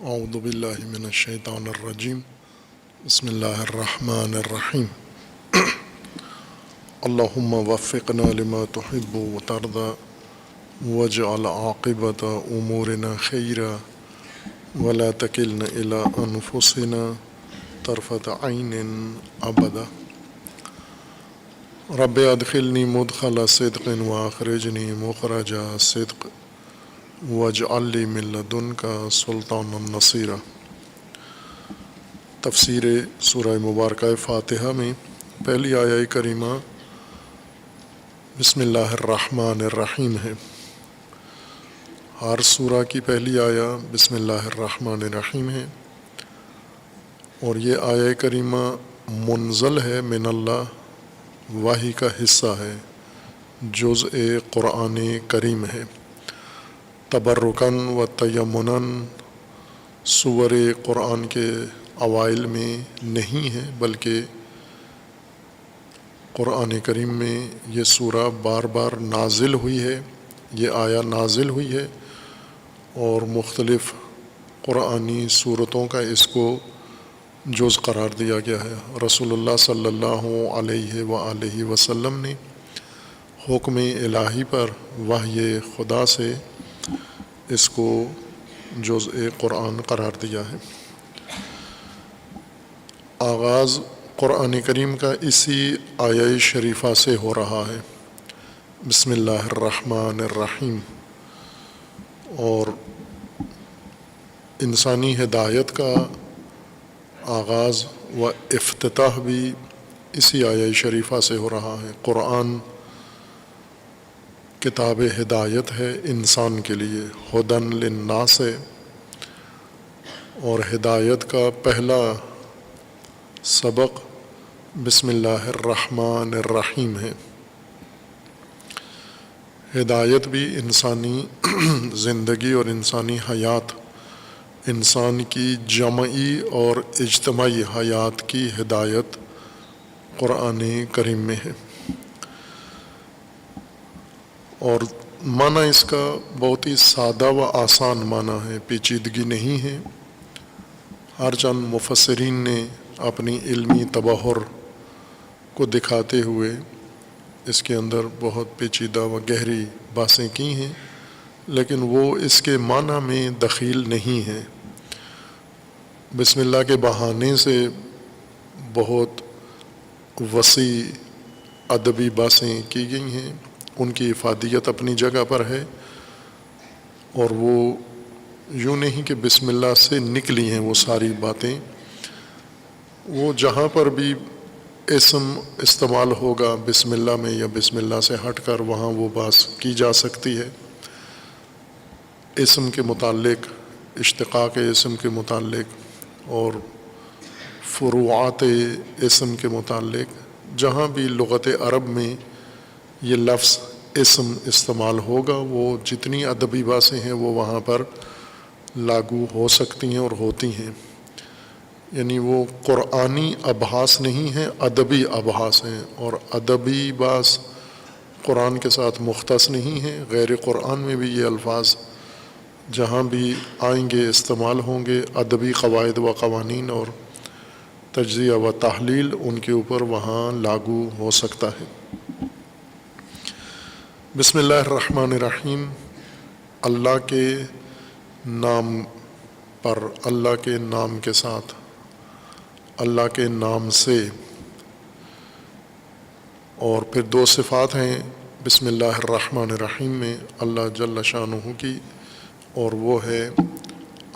اعوذ باللہ من الشیطان الرجیم بسم اللہ الرحمن الرحیم اللہم وفقنا لما تحب وترضى واجعل عاقبۃ امورنا خیرا ولا تکلنا الی انفسنا طرفۃ عین ابدا رب ادخلنی مدخل صدق واخرجنی مخرج صدق واجعل لی من لدنک سلطانا نصیرا۔ تفسیر سورہ مبارکہ فاتحہ میں پہلی آیہ کریمہ بسم اللہ الرحمن الرحیم ہے۔ ہر سورہ کی پہلی آیہ بسم اللہ الرحمن الرحیم ہے، اور یہ آیہ کریمہ منزل ہے من اللہ، وحی کا حصہ ہے، جزء قرآن کریم ہے۔ تبرکاً و تیمناً سور قرآن کے اوائل میں نہیں ہے، بلکہ قرآن کریم میں یہ سورہ بار بار نازل ہوئی ہے، یہ آیہ نازل ہوئی ہے، اور مختلف قرآنی صورتوں کا اس کو جز قرار دیا گیا ہے۔ رسول اللہ صلی اللہ علیہ وآلہ وسلم نے حکم الہی پر وحی خدا سے اس کو جزء قرآن قرار دیا ہے۔ آغاز قرآن کریم کا اسی آیہ شریفہ سے ہو رہا ہے، بسم اللہ الرحمن الرحیم، اور انسانی ہدایت کا آغاز و افتتاح بھی اسی آیہ شریفہ سے ہو رہا ہے۔ قرآن کتاب ہدایت ہے انسان کے لیے، ہدن للناس ہے، اور ہدایت کا پہلا سبق بسم اللہ الرحمن الرحیم ہے۔ ہدایت بھی انسانی زندگی اور انسانی حیات، انسان کی جمعی اور اجتماعی حیات کی ہدایت قرآن کریم میں ہے، اور معنی اس کا بہت ہی سادہ و آسان معنی ہے، پیچیدگی نہیں ہے۔ ہر چند مفسرین نے اپنی علمی تبحر کو دکھاتے ہوئے اس کے اندر بہت پیچیدہ و گہری باتیں کی ہیں، لیکن وہ اس کے معنی میں دخیل نہیں ہیں۔ بسم اللہ کے بہانے سے بہت وسیع ادبی باتیں کی گئی ہیں، ان کی افادیت اپنی جگہ پر ہے، اور وہ یوں نہیں کہ بسم اللہ سے نکلی ہیں وہ ساری باتیں، وہ جہاں پر بھی اسم استعمال ہوگا بسم اللہ میں یا بسم اللہ سے ہٹ کر، وہاں وہ بات کی جا سکتی ہے۔ اسم کے متعلق، اشتقاق اسم کے متعلق اور فروعات اسم کے متعلق، جہاں بھی لغت عرب میں یہ لفظ اسم استعمال ہوگا، وہ جتنی ادبی باتیں ہیں وہ وہاں پر لاگو ہو سکتی ہیں اور ہوتی ہیں، یعنی وہ قرآنی ابحاث نہیں ہیں، ادبی ابحاث ہیں، اور ادبی باس قرآن کے ساتھ مختص نہیں ہیں۔ غیر قرآن میں بھی یہ الفاظ جہاں بھی آئیں گے استعمال ہوں گے، ادبی قواعد و قوانین اور تجزیہ و تحلیل ان کے اوپر وہاں لاگو ہو سکتا ہے۔ بسم اللہ الرحمن الرحیم، اللہ کے نام پر، اللہ کے نام کے ساتھ، اللہ کے نام سے، اور پھر دو صفات ہیں بسم اللہ الرحمن الرحیم میں اللہ جل شانہ کی، اور وہ ہے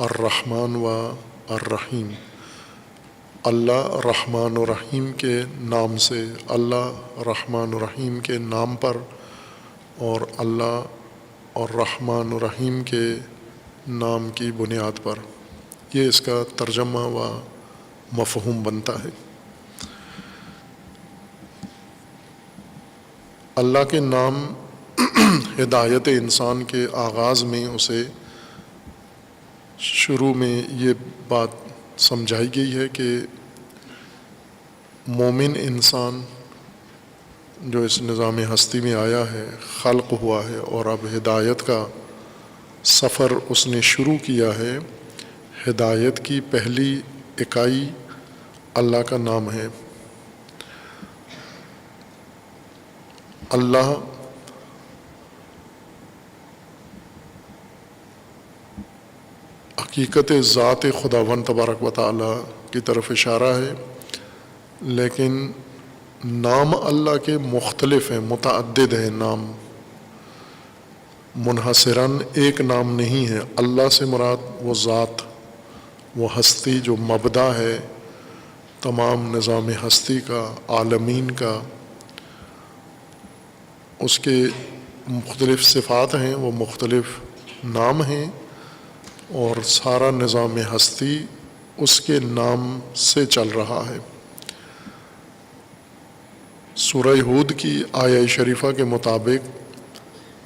الرحمن و الرحیم۔ اللہ رحمان و رحیم کے نام سے، اللہ رحمان و رحیم کے نام پر، اور اللہ اور رحمان و رحیم کے نام کی بنیاد پر، یہ اس کا ترجمہ و مفہوم بنتا ہے۔ اللہ کے نام ہدایت انسان کے آغاز میں اسے شروع میں یہ بات سمجھائی گئی ہے کہ مومن انسان جو اس نظام ہستی میں آیا ہے، خلق ہوا ہے، اور اب ہدایت کا سفر اس نے شروع کیا ہے، ہدایت کی پہلی اکائی اللہ کا نام ہے۔ اللہ حقیقت ذات خداوند تبارک و تعالی کی طرف اشارہ ہے، لیکن نام اللہ کے مختلف ہیں، متعدد ہیں نام، منحصراً ایک نام نہیں ہے۔ اللہ سے مراد وہ ذات، وہ ہستی جو مبدا ہے تمام نظام ہستی کا، عالمین کا، اس کے مختلف صفات ہیں، وہ مختلف نام ہیں، اور سارا نظام ہستی اس کے نام سے چل رہا ہے۔ سورہ ہود کی آیہ شریفہ کے مطابق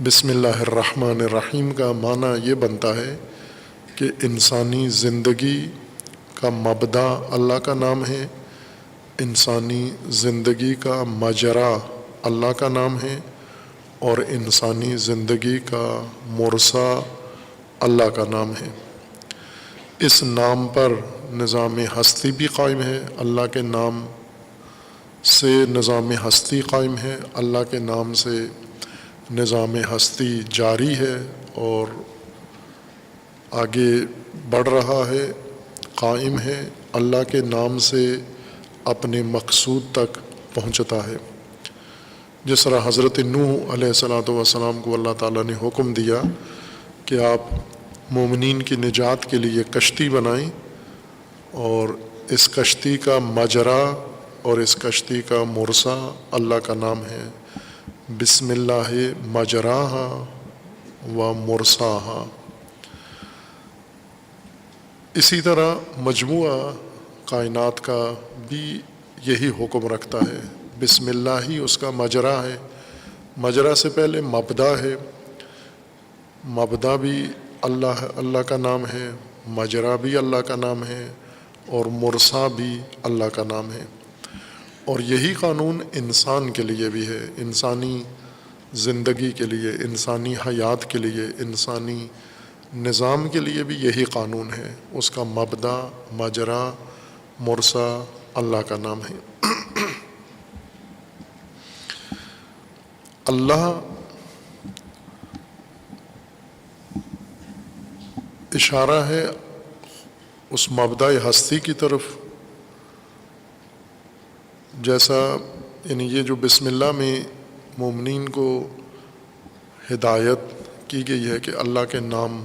بسم اللہ الرحمن الرحیم کا معنی یہ بنتا ہے کہ انسانی زندگی کا مبدا اللہ کا نام ہے، انسانی زندگی کا مجرا اللہ کا نام ہے، اور انسانی زندگی کا مرسا اللہ کا نام ہے۔ اس نام پر نظام ہستی بھی قائم ہے، اللہ کے نام سے نظام ہستی قائم ہے، اللہ کے نام سے نظام ہستی جاری ہے اور آگے بڑھ رہا ہے، قائم ہے، اللہ کے نام سے اپنے مقصود تک پہنچتا ہے۔ جس طرح حضرت نوح علیہ السلام کو اللہ تعالیٰ نے حکم دیا کہ آپ مومنین کی نجات کے لیے کشتی بنائیں، اور اس کشتی کا مجرا اور اس کشتی کا مرسا اللہ کا نام ہے، بسم اللہ مجراہا و مرساہا۔ اسی طرح مجموعہ کائنات کا بھی یہی حکم رکھتا ہے، بسم اللہ ہی اس کا مجرا ہے، مجرا سے پہلے مبدا ہے، مبدا بھی اللہ کا نام ہے، مجرا بھی اللہ کا نام ہے، اور مرسا بھی اللہ کا نام ہے۔ اور یہی قانون انسان کے لیے بھی ہے، انسانی زندگی کے لیے، انسانی حیات کے لیے، انسانی نظام کے لیے بھی یہی قانون ہے، اس کا مبدا، مجرا، مرسا اللہ کا نام ہے۔ اللہ اشارہ ہے اس مبدأ ہستی کی طرف، جیسا یعنی یہ جو بسم اللہ میں مومنین کو ہدایت کی گئی ہے کہ اللہ کے نام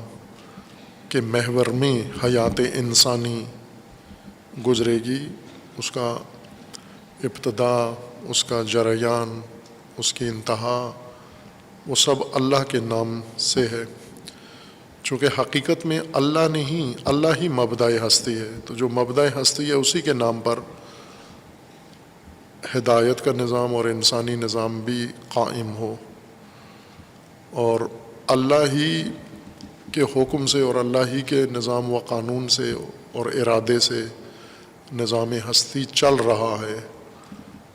کے محور میں حیات انسانی گزرے گی، اس کا ابتدا، اس کا جریان، اس کی انتہا، وہ سب اللہ کے نام سے ہے۔ چونکہ حقیقت میں اللہ نہیں، اللہ ہی مبدأ ہستی ہے، تو جو مبدأ ہستی ہے اسی کے نام پر ہدایت کا نظام اور انسانی نظام بھی قائم ہو، اور اللہ ہی کے حکم سے اور اللہ ہی کے نظام و قانون سے اور ارادے سے نظام ہستی چل رہا ہے،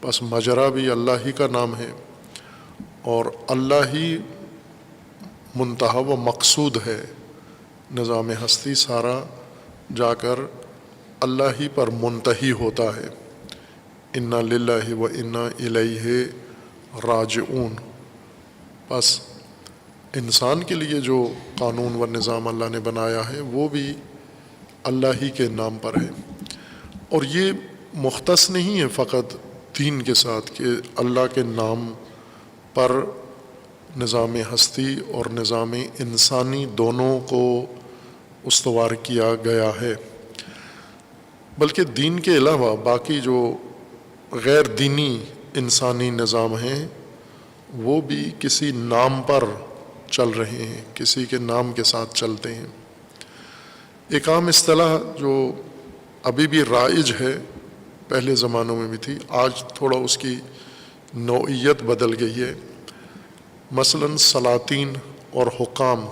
بس مجرا بھی اللہ ہی کا نام ہے، اور اللہ ہی منتہا و مقصود ہے۔ نظام ہستی سارا جا کر اللہ ہی پر منتہی ہوتا ہے، انا للہ و انا الیہ راجعون۔ بس انسان کے لیے جو قانون و نظام اللہ نے بنایا ہے وہ بھی اللہ ہی کے نام پر ہے، اور یہ مختص نہیں ہے فقط دین کے ساتھ کہ اللہ کے نام پر نظام ہستی اور نظام انسانی دونوں کو استوار کیا گیا ہے، بلکہ دین کے علاوہ باقی جو غیر دینی انسانی نظام ہیں وہ بھی کسی نام پر چل رہے ہیں، کسی کے نام کے ساتھ چلتے ہیں۔ ایک عام اصطلاح جو ابھی بھی رائج ہے، پہلے زمانوں میں بھی تھی، آج تھوڑا اس کی نوعیت بدل گئی ہے۔ مثلاً سلاطین اور حکام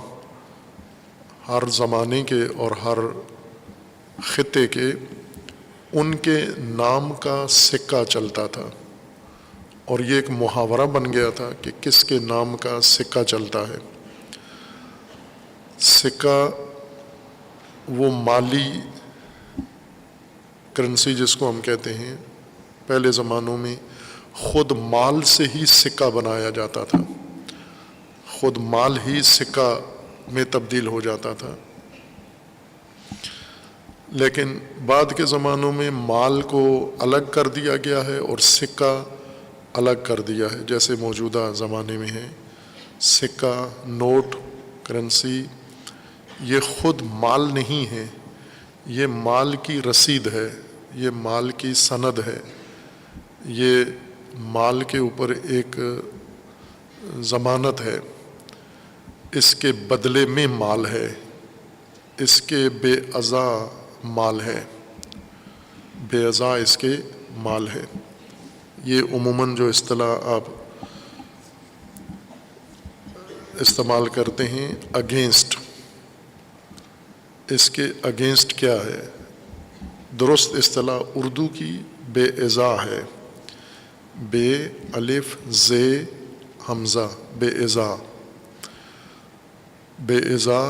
ہر زمانے کے اور ہر خطے کے ان کے نام کا سکہ چلتا تھا، اور یہ ایک محاورہ بن گیا تھا کہ کس کے نام کا سکہ چلتا ہے۔ سکہ وہ مالی کرنسی جس کو ہم کہتے ہیں، پہلے زمانوں میں خود مال سے ہی سکہ بنایا جاتا تھا، خود مال ہی سکہ میں تبدیل ہو جاتا تھا. لیکن بعد کے زمانوں میں مال کو الگ کر دیا گیا ہے اور سکہ الگ کر دیا ہے. جیسے موجودہ زمانے میں ہے، سکہ، نوٹ، کرنسی، یہ خود مال نہیں ہے، یہ مال کی رسید ہے، یہ مال کی سند ہے، یہ مال کے اوپر ایک ضمانت ہے، اس کے بدلے میں مال ہے، اس کے بے ازا مال ہے، بے ازا اس کے مال ہے. یہ عموماً جو اصطلاح آپ استعمال کرتے ہیں اگینسٹ، اس کے اگینسٹ کیا ہے؟ درست اصطلاح اردو کی بے ازا ہے، بے الف زے حمزہ، بے ازا. بے ازا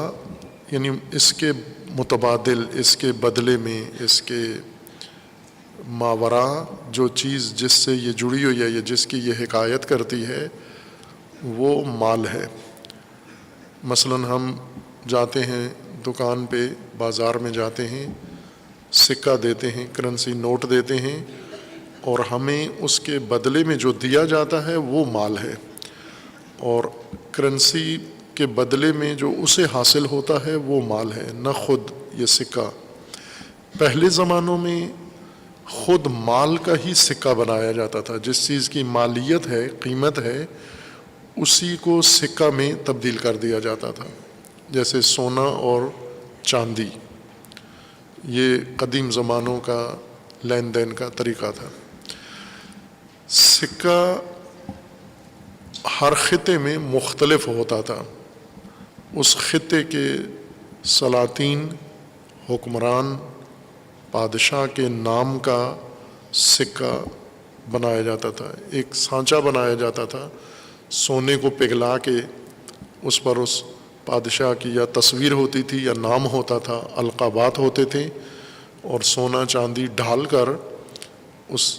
یعنی اس کے متبادل، اس کے بدلے میں، اس کے ماورا جو چیز جس سے یہ جڑی ہوئی ہے یا جس کی یہ حکایت کرتی ہے وہ مال ہے. مثلاً ہم جاتے ہیں دکان پہ، بازار میں جاتے ہیں، سکہ دیتے ہیں، کرنسی نوٹ دیتے ہیں، اور ہمیں اس کے بدلے میں جو دیا جاتا ہے وہ مال ہے، اور کرنسی کے بدلے میں جو اسے حاصل ہوتا ہے وہ مال ہے، نہ خود یہ سکہ. پہلے زمانوں میں خود مال کا ہی سکہ بنایا جاتا تھا، جس چیز کی مالیت ہے، قیمت ہے، اسی کو سکہ میں تبدیل کر دیا جاتا تھا. جیسے سونا اور چاندی، یہ قدیم زمانوں کا لین دین کا طریقہ تھا. سکہ ہر خطے میں مختلف ہوتا تھا، اس خطے کے سلاطین، حکمران، بادشاہ کے نام کا سکہ بنایا جاتا تھا. ایک سانچہ بنایا جاتا تھا، سونے کو پگھلا کے اس پر اس بادشاہ کی یا تصویر ہوتی تھی یا نام ہوتا تھا، القابات ہوتے تھے، اور سونا چاندی ڈھال کر اس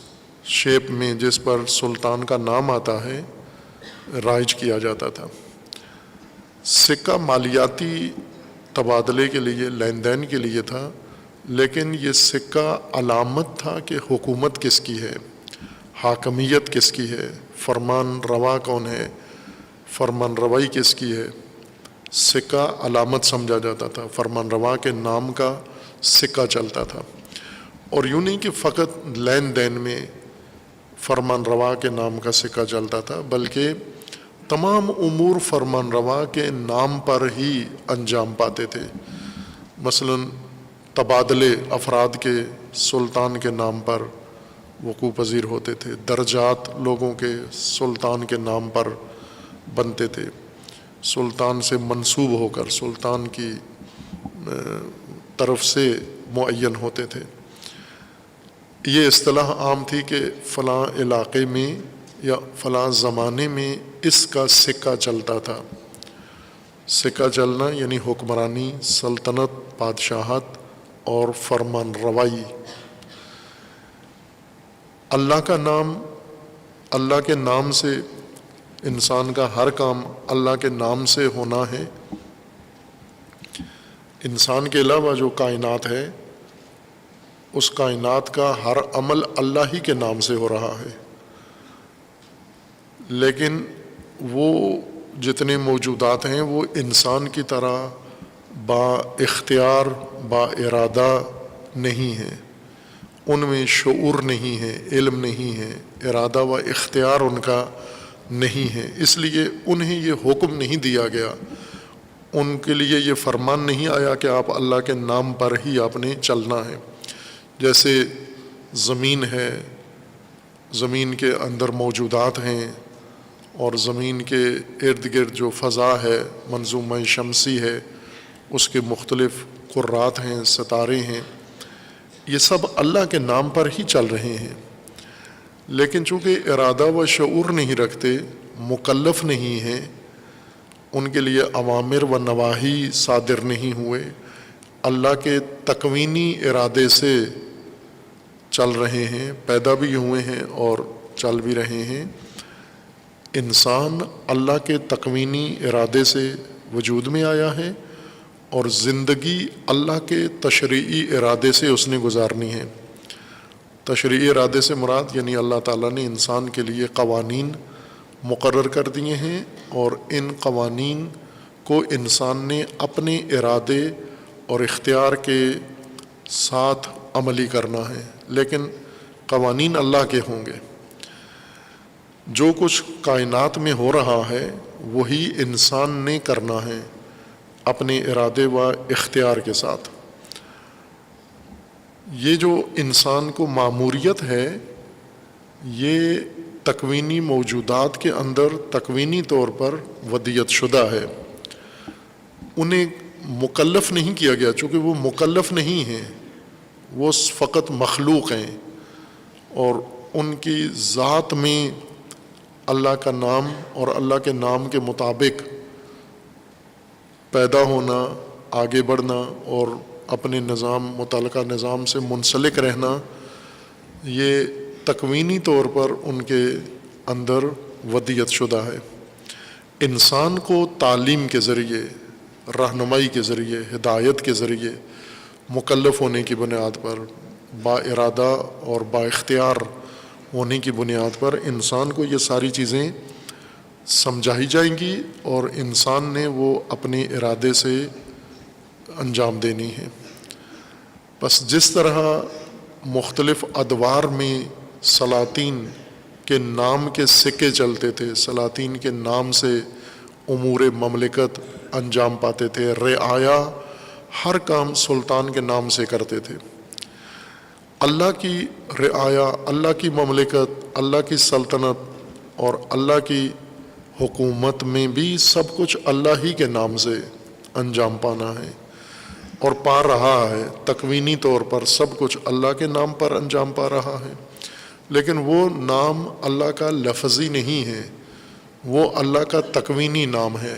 شیپ میں جس پر سلطان کا نام آتا ہے رائج کیا جاتا تھا. سکہ مالیاتی تبادلے کے لیے، لین دین کے لیے تھا، لیکن یہ سکہ علامت تھا کہ حکومت کس کی ہے، حاکمیت کس کی ہے، فرمان روا کون ہے، فرمان روائی کس کی ہے. سکہ علامت سمجھا جاتا تھا، فرمان روا کے نام کا سکہ چلتا تھا. اور یوں نہیں کہ فقط لین دین میں فرمان روا کے نام کا سکہ چلتا تھا، بلکہ تمام امور فرمان روا کے نام پر ہی انجام پاتے تھے. مثلاً تبادلے افراد کے سلطان کے نام پر وقوع پذیر ہوتے تھے، درجات لوگوں کے سلطان کے نام پر بنتے تھے، سلطان سے منسوب ہو کر سلطان کی طرف سے معین ہوتے تھے. یہ اصطلاح عام تھی کہ فلاں علاقے میں یا فلاں زمانے میں اس کا سکہ چلتا تھا. سکہ چلنا یعنی حکمرانی، سلطنت، بادشاہت اور فرمان روائی. اللہ کا نام، اللہ کے نام سے انسان کا ہر کام اللہ کے نام سے ہونا ہے. انسان کے علاوہ جو کائنات ہے، اس کائنات کا ہر عمل اللہ ہی کے نام سے ہو رہا ہے، لیکن وہ جتنے موجودات ہیں وہ انسان کی طرح با اختیار، با ارادہ نہیں ہیں. ان میں شعور نہیں ہے، علم نہیں ہے، ارادہ و اختیار ان کا نہیں ہے. اس لیے انہیں یہ حکم نہیں دیا گیا، ان کے لیے یہ فرمان نہیں آیا کہ آپ اللہ کے نام پر ہی آپ نے چلنا ہے. جیسے زمین ہے، زمین کے اندر موجودات ہیں، اور زمین کے ارد گرد جو فضا ہے، منظومہ شمسی ہے، اس کے مختلف قرات ہیں، ستارے ہیں، یہ سب اللہ کے نام پر ہی چل رہے ہیں. لیکن چونکہ ارادہ و شعور نہیں رکھتے، مکلف نہیں ہیں، ان کے لیے اوامر و نواہی صادر نہیں ہوئے، اللہ کے تکوینی ارادے سے چل رہے ہیں، پیدا بھی ہوئے ہیں اور چل بھی رہے ہیں۔ انسان اللہ کے تکوینی ارادے سے وجود میں آیا ہے اور زندگی اللہ کے تشریعی ارادے سے اس نے گزارنی ہے۔ تشریعی ارادے سے مراد یعنی اللہ تعالیٰ نے انسان کے لیے قوانین مقرر کر دیے ہیں اور ان قوانین کو انسان نے اپنے ارادے اور اختیار کے ساتھ عملی کرنا ہے، لیکن قوانین اللہ کے ہوں گے۔ جو کچھ کائنات میں ہو رہا ہے وہی انسان نے کرنا ہے اپنے ارادے و اختیار کے ساتھ۔ یہ جو انسان کو ماموریت ہے یہ تکوینی موجودات کے اندر تکوینی طور پر ودیت شدہ ہے، انہیں مکلف نہیں کیا گیا، چونکہ وہ مکلف نہیں ہیں، وہ فقط مخلوق ہیں اور ان کی ذات میں اللہ کا نام اور اللہ کے نام کے مطابق پیدا ہونا، آگے بڑھنا اور اپنے نظام متعلقہ نظام سے منسلک رہنا، یہ تکوینی طور پر ان کے اندر ودیت شدہ ہے۔ انسان کو تعلیم کے ذریعے، رہنمائی کے ذریعے، ہدایت کے ذریعے مکلف ہونے کی بنیاد پر، با ارادہ اور با اختیار ہونے کی بنیاد پر انسان کو یہ ساری چیزیں سمجھائی جائیں گی اور انسان نے وہ اپنے ارادے سے انجام دینی ہے۔ بس جس طرح مختلف ادوار میں سلاطین کے نام کے سکے چلتے تھے، سلاطین کے نام سے امور مملکت انجام پاتے تھے، رعایا ہر کام سلطان کے نام سے کرتے تھے۔ اللہ کی رعایا، اللہ کی مملکت، اللہ کی سلطنت اور اللہ کی حکومت میں بھی سب کچھ اللہ ہی کے نام سے انجام پانا ہے اور پا رہا ہے۔ تکوینی طور پر سب کچھ اللہ کے نام پر انجام پا رہا ہے، لیکن وہ نام اللہ کا لفظی نہیں ہے، وہ اللہ کا تکوینی نام ہے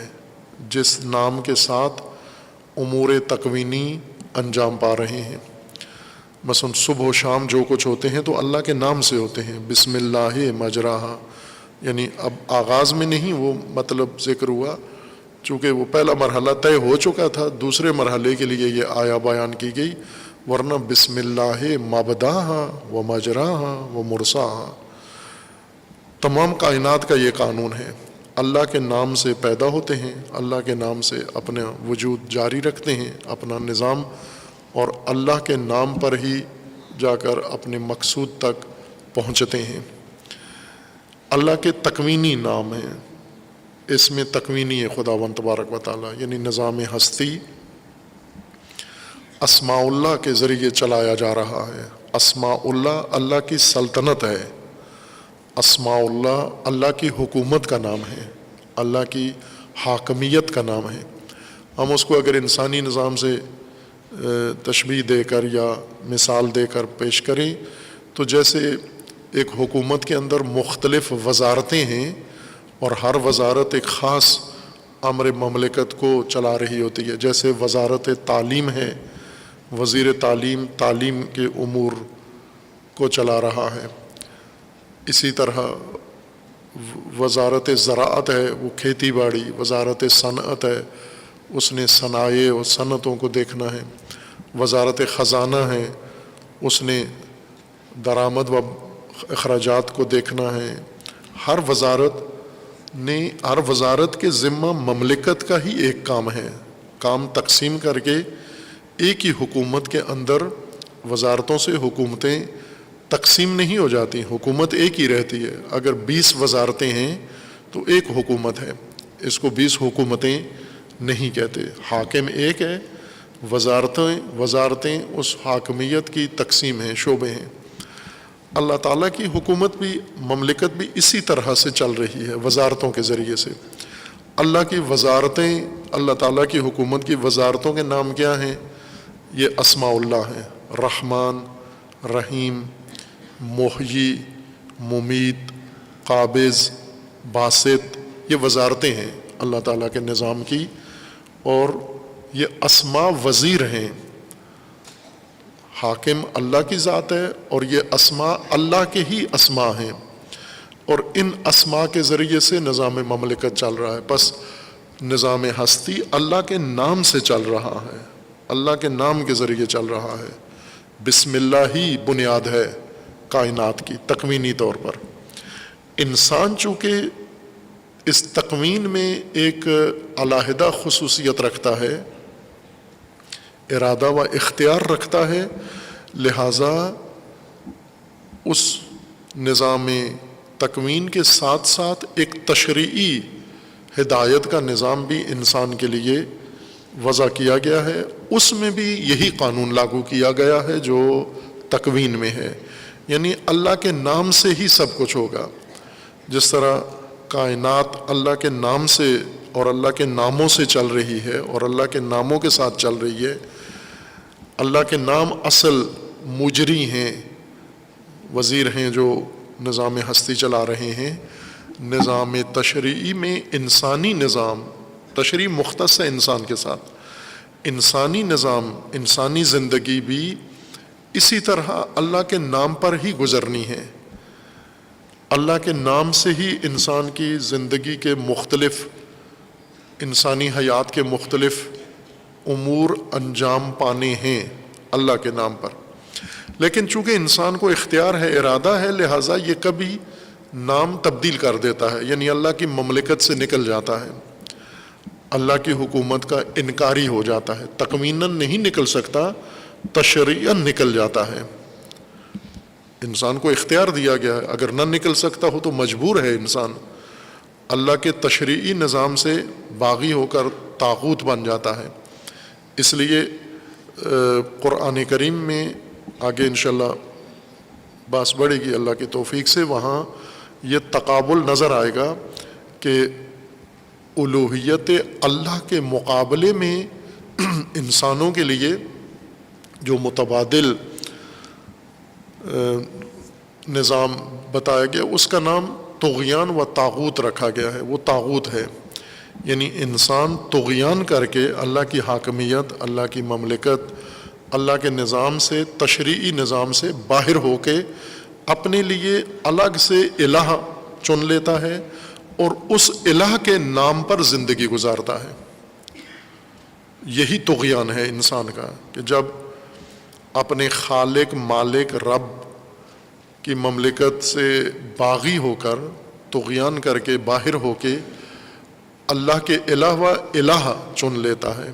جس نام کے ساتھ امور تکوینی انجام پا رہے ہیں۔ مثلا صبح و شام جو کچھ ہوتے ہیں تو اللہ کے نام سے ہوتے ہیں، بسم اللہ مجراہا، یعنی اب آغاز میں نہیں وہ مطلب ذکر ہوا، چونکہ وہ پہلا مرحلہ طے ہو چکا تھا، دوسرے مرحلے کے لیے یہ آیا بیان کی گئی، ورنہ بسم اللہ مبداہا و مجراہا و مرساہا۔ تمام کائنات کا یہ قانون ہے، اللہ کے نام سے پیدا ہوتے ہیں، اللہ کے نام سے اپنا وجود جاری رکھتے ہیں، اپنا نظام، اور اللہ کے نام پر ہی جا کر اپنے مقصود تک پہنچتے ہیں۔ اللہ کے تکوینی نام ہیں، اس میں تکوینی خداوند تبارک و تعالیٰ یعنی نظام ہستی اسماء اللہ کے ذریعے چلایا جا رہا ہے۔ اسماء اللہ اللہ کی سلطنت ہے، اسماء اللہ اللہ کی حکومت کا نام ہے، اللہ کی حاکمیت کا نام ہے۔ ہم اس کو اگر انسانی نظام سے تشبیہ دے کر یا مثال دے کر پیش کریں تو جیسے ایک حکومت کے اندر مختلف وزارتیں ہیں اور ہر وزارت ایک خاص امر مملکت کو چلا رہی ہوتی ہے، جیسے وزارت تعلیم ہے، وزیر تعلیم تعلیم کے امور کو چلا رہا ہے، اسی طرح وزارت زراعت ہے وہ کھیتی باڑی، وزارت صنعت ہے اس نے صنایع اور صنعتوں کو دیکھنا ہے، وزارت خزانہ ہے اس نے درآمد و اخراجات کو دیکھنا ہے۔ ہر وزارت کے ذمہ مملکت کا ہی ایک کام ہے، کام تقسیم کر کے ایک ہی حکومت کے اندر وزارتوں سے حکومتیں تقسیم نہیں ہو جاتی، حکومت ایک ہی رہتی ہے۔ اگر 20 وزارتیں ہیں تو ایک حکومت ہے، اس کو 20 حکومتیں نہیں کہتے، حاکم ایک ہے، وزارتیں اس حاکمیت کی تقسیم ہیں، شعبے ہیں۔ اللہ تعالیٰ کی حکومت بھی، مملکت بھی اسی طرح سے چل رہی ہے، وزارتوں کے ذریعے سے۔ اللہ کی وزارتیں، اللہ تعالیٰ کی حکومت کی وزارتوں کے نام کیا ہیں؟ یہ اسماء اللہ ہیں، رحمان، رحیم، محیی، ممیت، قابض، باسط، یہ وزارتیں ہیں اللہ تعالیٰ کے نظام کی، اور یہ اسماء وزیر ہیں، حاکم اللہ کی ذات ہے اور یہ اسماء اللہ کے ہی اسماء ہیں، اور ان اسماء کے ذریعے سے نظام مملکت چل رہا ہے۔ بس نظام ہستی اللہ کے نام سے چل رہا ہے، اللہ کے نام کے ذریعے چل رہا ہے۔ بسم اللہ ہی بنیاد ہے کائنات کی تکوینی طور پر۔ انسان چونکہ اس تکوین میں ایک علیحدہ خصوصیت رکھتا ہے، ارادہ و اختیار رکھتا ہے، لہٰذا اس نظام تکوین کے ساتھ ساتھ ایک تشریعی ہدایت کا نظام بھی انسان کے لیے وضع کیا گیا ہے۔ اس میں بھی یہی قانون لاگو کیا گیا ہے جو تکوین میں ہے، یعنی اللہ کے نام سے ہی سب کچھ ہوگا۔ جس طرح کائنات اللہ کے نام سے اور اللہ کے ناموں سے چل رہی ہے اور اللہ کے ناموں کے ساتھ چل رہی ہے، اللہ کے نام اصل مجری ہیں، وزیر ہیں جو نظام ہستی چلا رہے ہیں۔ نظام تشریعی میں انسانی نظام، تشریع مختص ہے انسان کے ساتھ، انسانی نظام، انسانی زندگی بھی اسی طرح اللہ کے نام پر ہی گزرنی ہے۔ اللہ کے نام سے ہی انسان کی زندگی کے مختلف، انسانی حیات کے مختلف امور انجام پانے ہیں اللہ کے نام پر۔ لیکن چونکہ انسان کو اختیار ہے، ارادہ ہے، لہٰذا یہ کبھی نام تبدیل کر دیتا ہے، یعنی اللہ کی مملکت سے نکل جاتا ہے، اللہ کی حکومت کا انکاری ہو جاتا ہے۔ تکویناً نہیں نکل سکتا، تشریعاً نکل جاتا ہے۔ انسان کو اختیار دیا گیا ہے، اگر نہ نکل سکتا ہو تو مجبور ہے انسان، اللہ کے تشریعی نظام سے باغی ہو کر طاغوت بن جاتا ہے۔ اس لیے قرآن کریم میں آگے انشاءاللہ بات بڑھے گی اللہ کی توفیق سے، وہاں یہ تقابل نظر آئے گا کہ الوہیت اللہ کے مقابلے میں انسانوں کے لیے جو متبادل نظام بتایا گیا اس کا نام طغیان و طاغوت رکھا گیا ہے۔ وہ طاغوت ہے، یعنی انسان طغیان کر کے اللہ کی حاکمیت، اللہ کی مملکت، اللہ کے نظام سے، تشریعی نظام سے باہر ہو کے اپنے لیے الگ سے الہ چن لیتا ہے اور اس الہ کے نام پر زندگی گزارتا ہے۔ یہی طغیان ہے انسان کا کہ جب اپنے خالق، مالک، رب کی مملکت سے باغی ہو کر، طغیان کر کے باہر ہو کے اللہ کے الہ و الہ چن لیتا ہے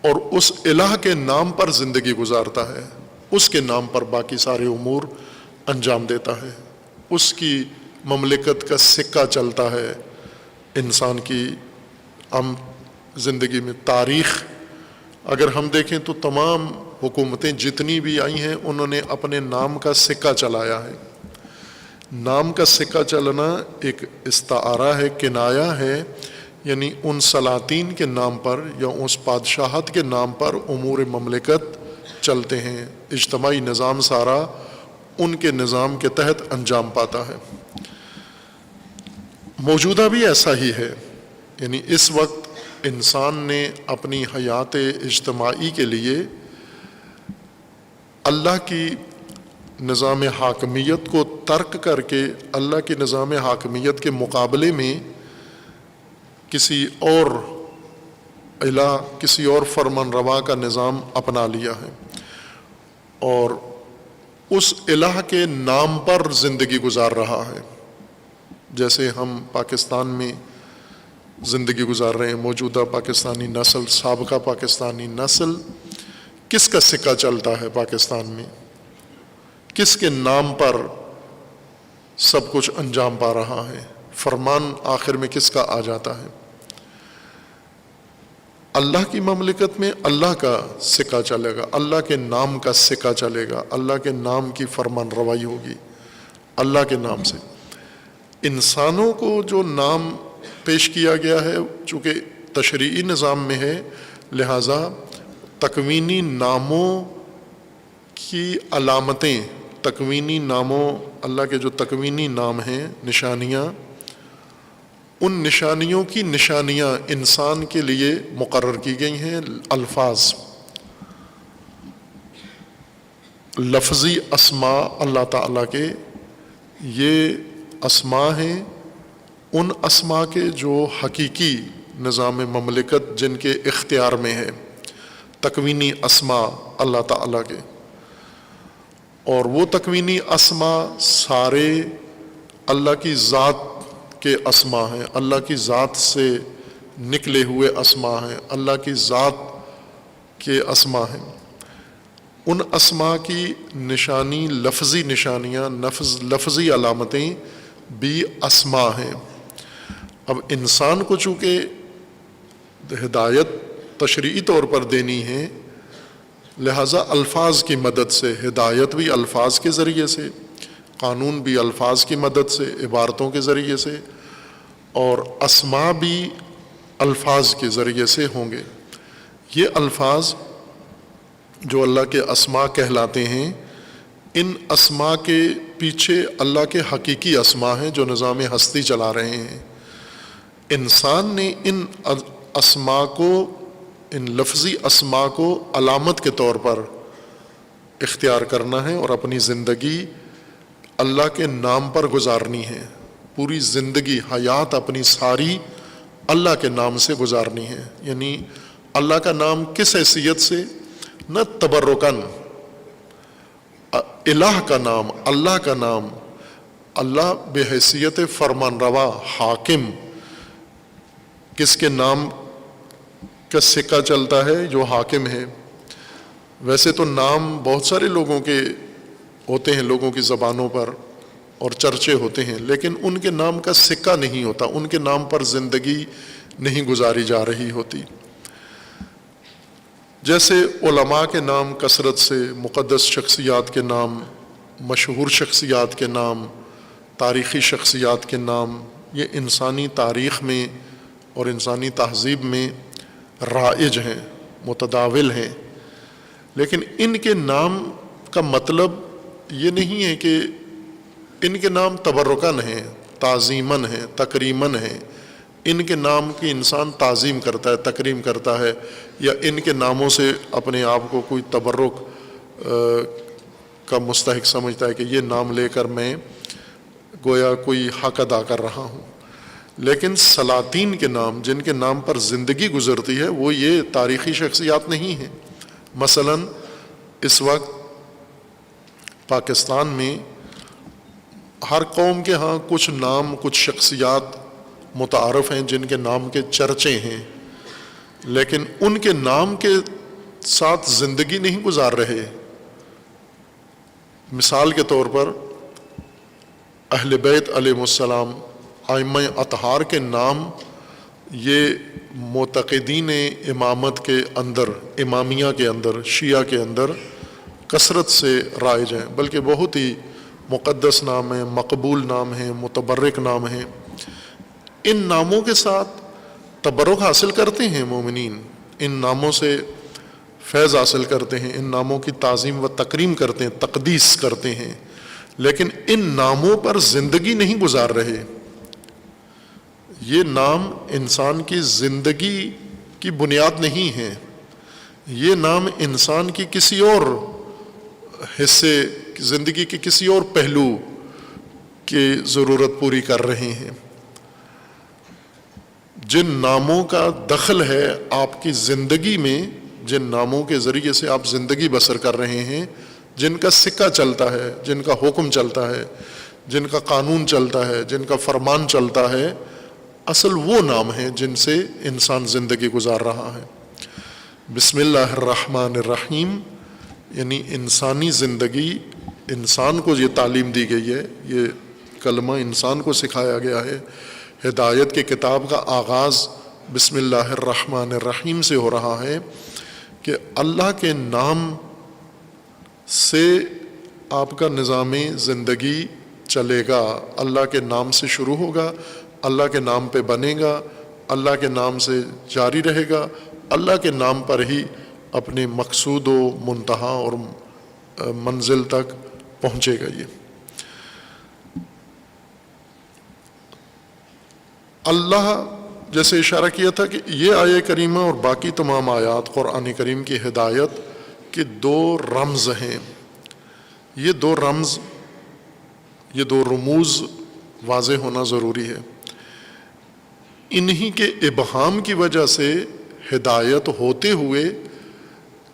اور اس الہ کے نام پر زندگی گزارتا ہے، اس کے نام پر باقی سارے امور انجام دیتا ہے، اس کی مملکت کا سکہ چلتا ہے انسان کی عام زندگی میں۔ تاریخ اگر ہم دیکھیں تو تمام حکومتیں جتنی بھی آئی ہیں انہوں نے اپنے نام کا سکہ چلایا ہے۔ نام کا سکہ چلنا ایک استعارہ ہے، کنایہ ہے، یعنی ان سلاطین کے نام پر یا اس بادشاہت کے نام پر امور مملکت چلتے ہیں، اجتماعی نظام سارا ان کے نظام کے تحت انجام پاتا ہے۔ موجودہ بھی ایسا ہی ہے، یعنی اس وقت انسان نے اپنی حیات اجتماعی کے لیے اللہ کی نظام حاکمیت کو ترک کر کے اللہ کی نظام حاکمیت کے مقابلے میں کسی اور الہ، کسی اور فرمان روا کا نظام اپنا لیا ہے اور اس الہ کے نام پر زندگی گزار رہا ہے۔ جیسے ہم پاکستان میں زندگی گزار رہے ہیں، موجودہ پاکستانی نسل، سابقہ پاکستانی نسل، کس کا سکہ چلتا ہے پاکستان میں؟ کس کے نام پر سب کچھ انجام پا رہا ہے؟ فرمان آخر میں کس کا آ جاتا ہے؟ اللہ کی مملکت میں اللہ کا سکہ چلے گا، اللہ کے نام کا سکہ چلے گا، اللہ کے نام کی فرمان روائی ہوگی اللہ کے نام سے۔ انسانوں کو جو نام پیش کیا گیا ہے چونکہ تشریعی نظام میں ہے، لہٰذا تکوینی ناموں کی علامتیں، تکوینی ناموں، اللہ کے جو تکوینی نام ہیں، نشانیاں، ان نشانیوں کی نشانیاں انسان کے لیے مقرر کی گئی ہیں، الفاظ۔ لفظی اسماء اللہ تعالیٰ کے، یہ اسماء ہیں ان اسماء کے جو حقیقی نظام مملکت جن کے اختیار میں ہے، تکوینی اسماء اللہ تعالیٰ کے، اور وہ تکوینی اسماء سارے اللہ کی ذات کے اسماء ہیں، اللہ کی ذات سے نکلے ہوئے اسماء ہیں، اللہ کی ذات کے اسماء ہیں۔ ان اسماء کی نشانی، لفظی نشانیاں، لفظی علامتیں بھی اسماء ہیں۔ اب انسان کو چونکہ ہدایت تشریعی طور پر دینی ہے، لہٰذا الفاظ کی مدد سے، ہدایت بھی الفاظ کے ذریعے سے، قانون بھی الفاظ کی مدد سے، عبارتوں کے ذریعے سے، اور اسماء بھی الفاظ کے ذریعے سے ہوں گے۔ یہ الفاظ جو اللہ کے اسماء کہلاتے ہیں، ان اسماء کے پیچھے اللہ کے حقیقی اسماء ہیں جو نظام ہستی چلا رہے ہیں۔ انسان نے ان اسماء کو، ان لفظی اسماء کو علامت کے طور پر اختیار کرنا ہے اور اپنی زندگی اللہ کے نام پر گزارنی ہے، پوری زندگی، حیات اپنی ساری اللہ کے نام سے گزارنی ہے۔ یعنی اللہ کا نام کس حیثیت سے؟ نہ تبرکن، الہ کا نام، اللہ کا نام، اللہ بحیثیت فرمان روا، حاکم، کس کے نام کا سکہ چلتا ہے؟ جو حاکم ہے۔ ویسے تو نام بہت سارے لوگوں کے ہوتے ہیں، لوگوں کی زبانوں پر اور چرچے ہوتے ہیں، لیکن ان کے نام کا سکہ نہیں ہوتا، ان کے نام پر زندگی نہیں گزاری جا رہی ہوتی۔ جیسے علماء کے نام کثرت سے، مقدس شخصیات کے نام، مشہور شخصیات کے نام، تاریخی شخصیات کے نام، یہ انسانی تاریخ میں اور انسانی تہذیب میں رائج ہیں، متداول ہیں، لیکن ان کے نام کا مطلب یہ نہیں ہے کہ ان کے نام تبرکن ہیں، تعظیمن ہیں، تکریمن ہیں، ان کے نام کی انسان تعظیم کرتا ہے، تکریم کرتا ہے، یا ان کے ناموں سے اپنے آپ کو کوئی تبرک کا مستحق سمجھتا ہے کہ یہ نام لے کر میں گویا کوئی حق ادا کر رہا ہوں۔ لیکن سلاطین کے نام، جن کے نام پر زندگی گزرتی ہے، وہ یہ تاریخی شخصیات نہیں ہیں۔ مثلا اس وقت پاکستان میں ہر قوم کے ہاں کچھ نام، کچھ شخصیات متعارف ہیں جن کے نام کے چرچے ہیں، لیکن ان کے نام کے ساتھ زندگی نہیں گزار رہے۔ مثال کے طور پر اہل بیت علیہ السلام، ائمہ اطہار کے نام یہ معتقدین امامت کے اندر، امامیہ کے اندر، شیعہ کے اندر کثرت سے رائج ہیں، بلکہ بہت ہی مقدس نام ہیں، مقبول نام ہیں، متبرک نام ہیں۔ ان ناموں کے ساتھ تبرک حاصل کرتے ہیں مومنین، ان ناموں سے فیض حاصل کرتے ہیں، ان ناموں کی تعظیم و تکریم کرتے ہیں، تقدیس کرتے ہیں، لیکن ان ناموں پر زندگی نہیں گزار رہے۔ یہ نام انسان کی زندگی کی بنیاد نہیں ہے، یہ نام انسان کی کسی اور حصے، زندگی کے کسی اور پہلو کی ضرورت پوری کر رہے ہیں۔ جن ناموں کا دخل ہے آپ کی زندگی میں، جن ناموں کے ذریعے سے آپ زندگی بسر کر رہے ہیں، جن کا سکہ چلتا ہے، جن کا حکم چلتا ہے، جن کا قانون چلتا ہے، جن کا فرمان چلتا ہے، اصل وہ نام ہیں جن سے انسان زندگی گزار رہا ہے۔ بسم اللہ الرحمن الرحیم، یعنی انسانی زندگی، انسان کو یہ تعلیم دی گئی ہے، یہ کلمہ انسان کو سکھایا گیا ہے۔ ہدایت کی کتاب کا آغاز بسم اللہ الرحمن الرحیم سے ہو رہا ہے کہ اللہ کے نام سے آپ کا نظام زندگی چلے گا، اللہ کے نام سے شروع ہوگا، اللہ کے نام پہ بنے گا، اللہ کے نام سے جاری رہے گا، اللہ کے نام پر ہی اپنے مقصود و منتہا اور منزل تک پہنچے گا۔ یہ اللہ جیسے اشارہ کیا تھا کہ یہ آیہ کریمہ اور باقی تمام آیات قرآن کریم کی ہدایت کے دو رمز ہیں۔ یہ دو رمز، یہ دو رموز واضح ہونا ضروری ہے۔ انہی کے ابہام کی وجہ سے ہدایت ہوتے ہوئے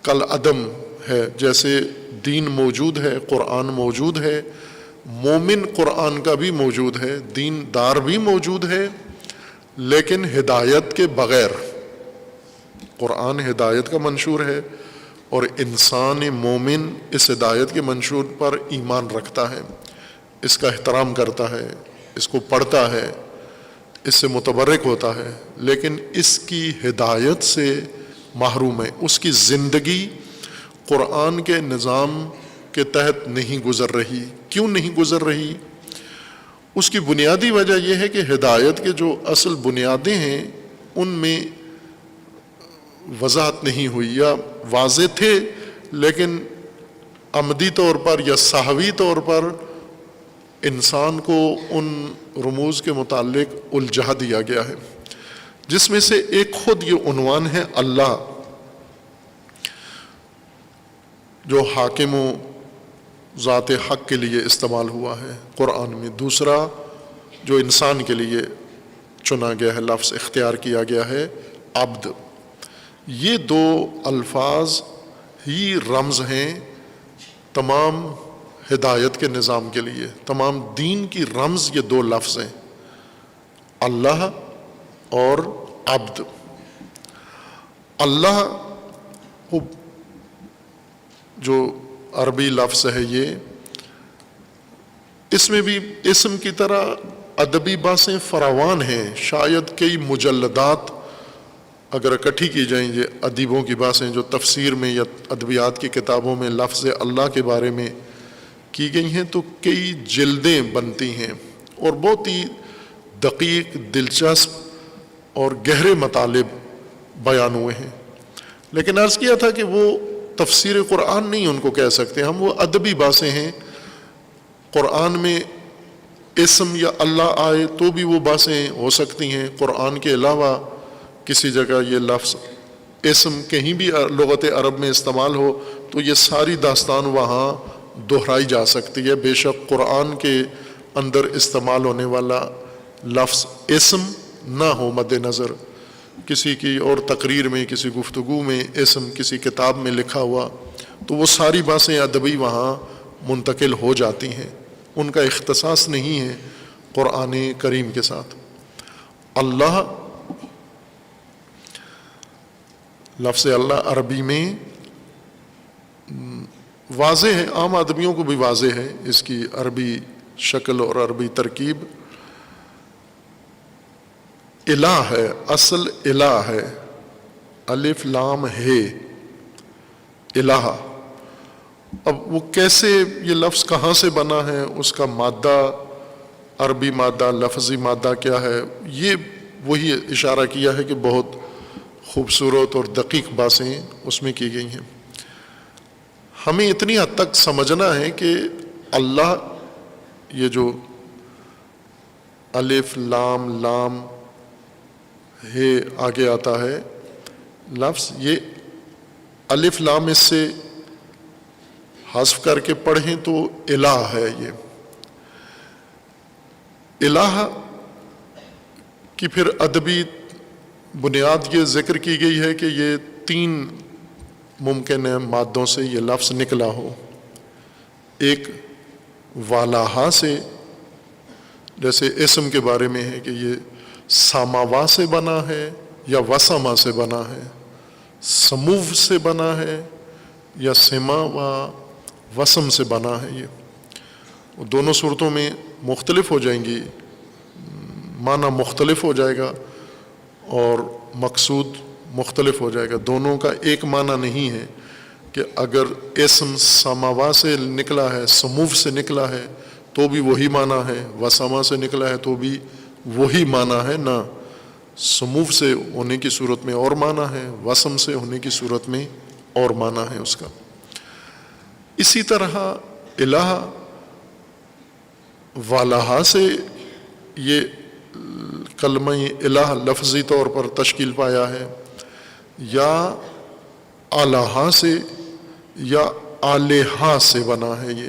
کل عدم ہے۔ جیسے دین موجود ہے، قرآن موجود ہے، مومن قرآن کا بھی موجود ہے، دین دار بھی موجود ہے، لیکن ہدایت کے بغیر۔ قرآن ہدایت کا منشور ہے اور انسان مومن اس ہدایت کے منشور پر ایمان رکھتا ہے، اس کا احترام کرتا ہے، اس کو پڑھتا ہے، اس سے متبرک ہوتا ہے، لیکن اس کی ہدایت سے محروم ہے۔ اس کی زندگی قرآن کے نظام کے تحت نہیں گزر رہی۔ کیوں نہیں گزر رہی؟ اس کی بنیادی وجہ یہ ہے کہ ہدایت کے جو اصل بنیادیں ہیں ان میں وضاحت نہیں ہوئی، یا واضح تھے لیکن عمدی طور پر یا سہوی طور پر انسان کو ان رموز کے متعلق الجھا دیا گیا ہے، جس میں سے ایک خود یہ عنوان ہے اللہ، جو حاکم و ذات حق کے لیے استعمال ہوا ہے قرآن میں۔ دوسرا جو انسان کے لیے چنا گیا ہے، لفظ اختیار کیا گیا ہے، عبد۔ یہ دو الفاظ ہی رمز ہیں تمام ہدایت کے نظام کے لیے۔ تمام دین کی رمز یہ دو لفظ ہیں، اللہ اور عبد۔ اللہ جو عربی لفظ ہے، یہ اس میں بھی اسم کی طرح ادبی باسیں فراوان ہیں۔ شاید کئی مجلدات اگر اکٹھی کی جائیں، یہ ادیبوں کی باتیں جو تفسیر میں یا ادبیات کی کتابوں میں لفظ اللہ کے بارے میں کی گئی ہیں، تو کئی جلدیں بنتی ہیں اور بہت ہی دقیق، دلچسپ اور گہرے مطالب بیان ہوئے ہیں۔ لیکن عرض کیا تھا کہ وہ تفسیر قرآن نہیں ان کو کہہ سکتے ہم، وہ ادبی باتیں ہیں۔ قرآن میں اسم یا اللہ آئے تو بھی وہ باتیں ہو سکتی ہیں، قرآن کے علاوہ کسی جگہ یہ لفظ اسم کہیں بھی لغت عرب میں استعمال ہو تو یہ ساری داستان وہاں دہرائی جا سکتی ہے، بے شک قرآن کے اندر استعمال ہونے والا لفظ اسم نہ ہو مد نظر، کسی کی اور تقریر میں، کسی گفتگو میں اسم کسی کتاب میں لکھا ہوا، تو وہ ساری باتیں ادبی وہاں منتقل ہو جاتی ہیں، ان کا اختصاص نہیں ہے قرآن کریم کے ساتھ۔ اللہ، لفظ اللہ عربی میں واضح ہے، عام آدمیوں کو بھی واضح ہے اس کی عربی شکل اور عربی ترکیب۔ الہ ہے، اصل الہ ہے، الف لام ہے، الہ۔ اب وہ کیسے، یہ لفظ کہاں سے بنا ہے، اس کا مادہ، عربی مادہ، لفظی مادہ کیا ہے، یہ وہی اشارہ کیا ہے کہ بہت خوبصورت اور دقیق باتیں اس میں کی گئی ہیں۔ ہمیں اتنی حد تک سمجھنا ہے کہ اللہ، یہ جو الف لام لام ہے آگے آتا ہے لفظ، یہ الف لام اس سے حذف کر کے پڑھیں تو الہ ہے۔ یہ الہ کی پھر ادبی بنیاد یہ ذکر کی گئی ہے کہ یہ تین ممکن ہے مادوں سے یہ لفظ نکلا ہو۔ ایک والاہا سے، جیسے اسم کے بارے میں ہے کہ یہ ساماوا سے بنا ہے یا وسما سے بنا ہے، سموو سے بنا ہے یا سما و وسم سے بنا ہے۔ یہ دونوں صورتوں میں مختلف ہو جائیں گی، معنی مختلف ہو جائے گا اور مقصود مختلف ہو جائے گا۔ دونوں کا ایک معنی نہیں ہے کہ اگر اسم سماوا سے نکلا ہے، سموو سے نکلا ہے تو بھی وہی معنی ہے، وسما سے نکلا ہے تو بھی وہی معنی ہے، نہ، سموو سے ہونے کی صورت میں اور معنی ہے، وسم سے ہونے کی صورت میں اور معنی ہے اس کا۔ اسی طرح الہ، والہ سے یہ کلمہ الہ لفظی طور پر تشکیل پایا ہے، یا الہ سے یا آلہہ سے بنا ہے۔ یہ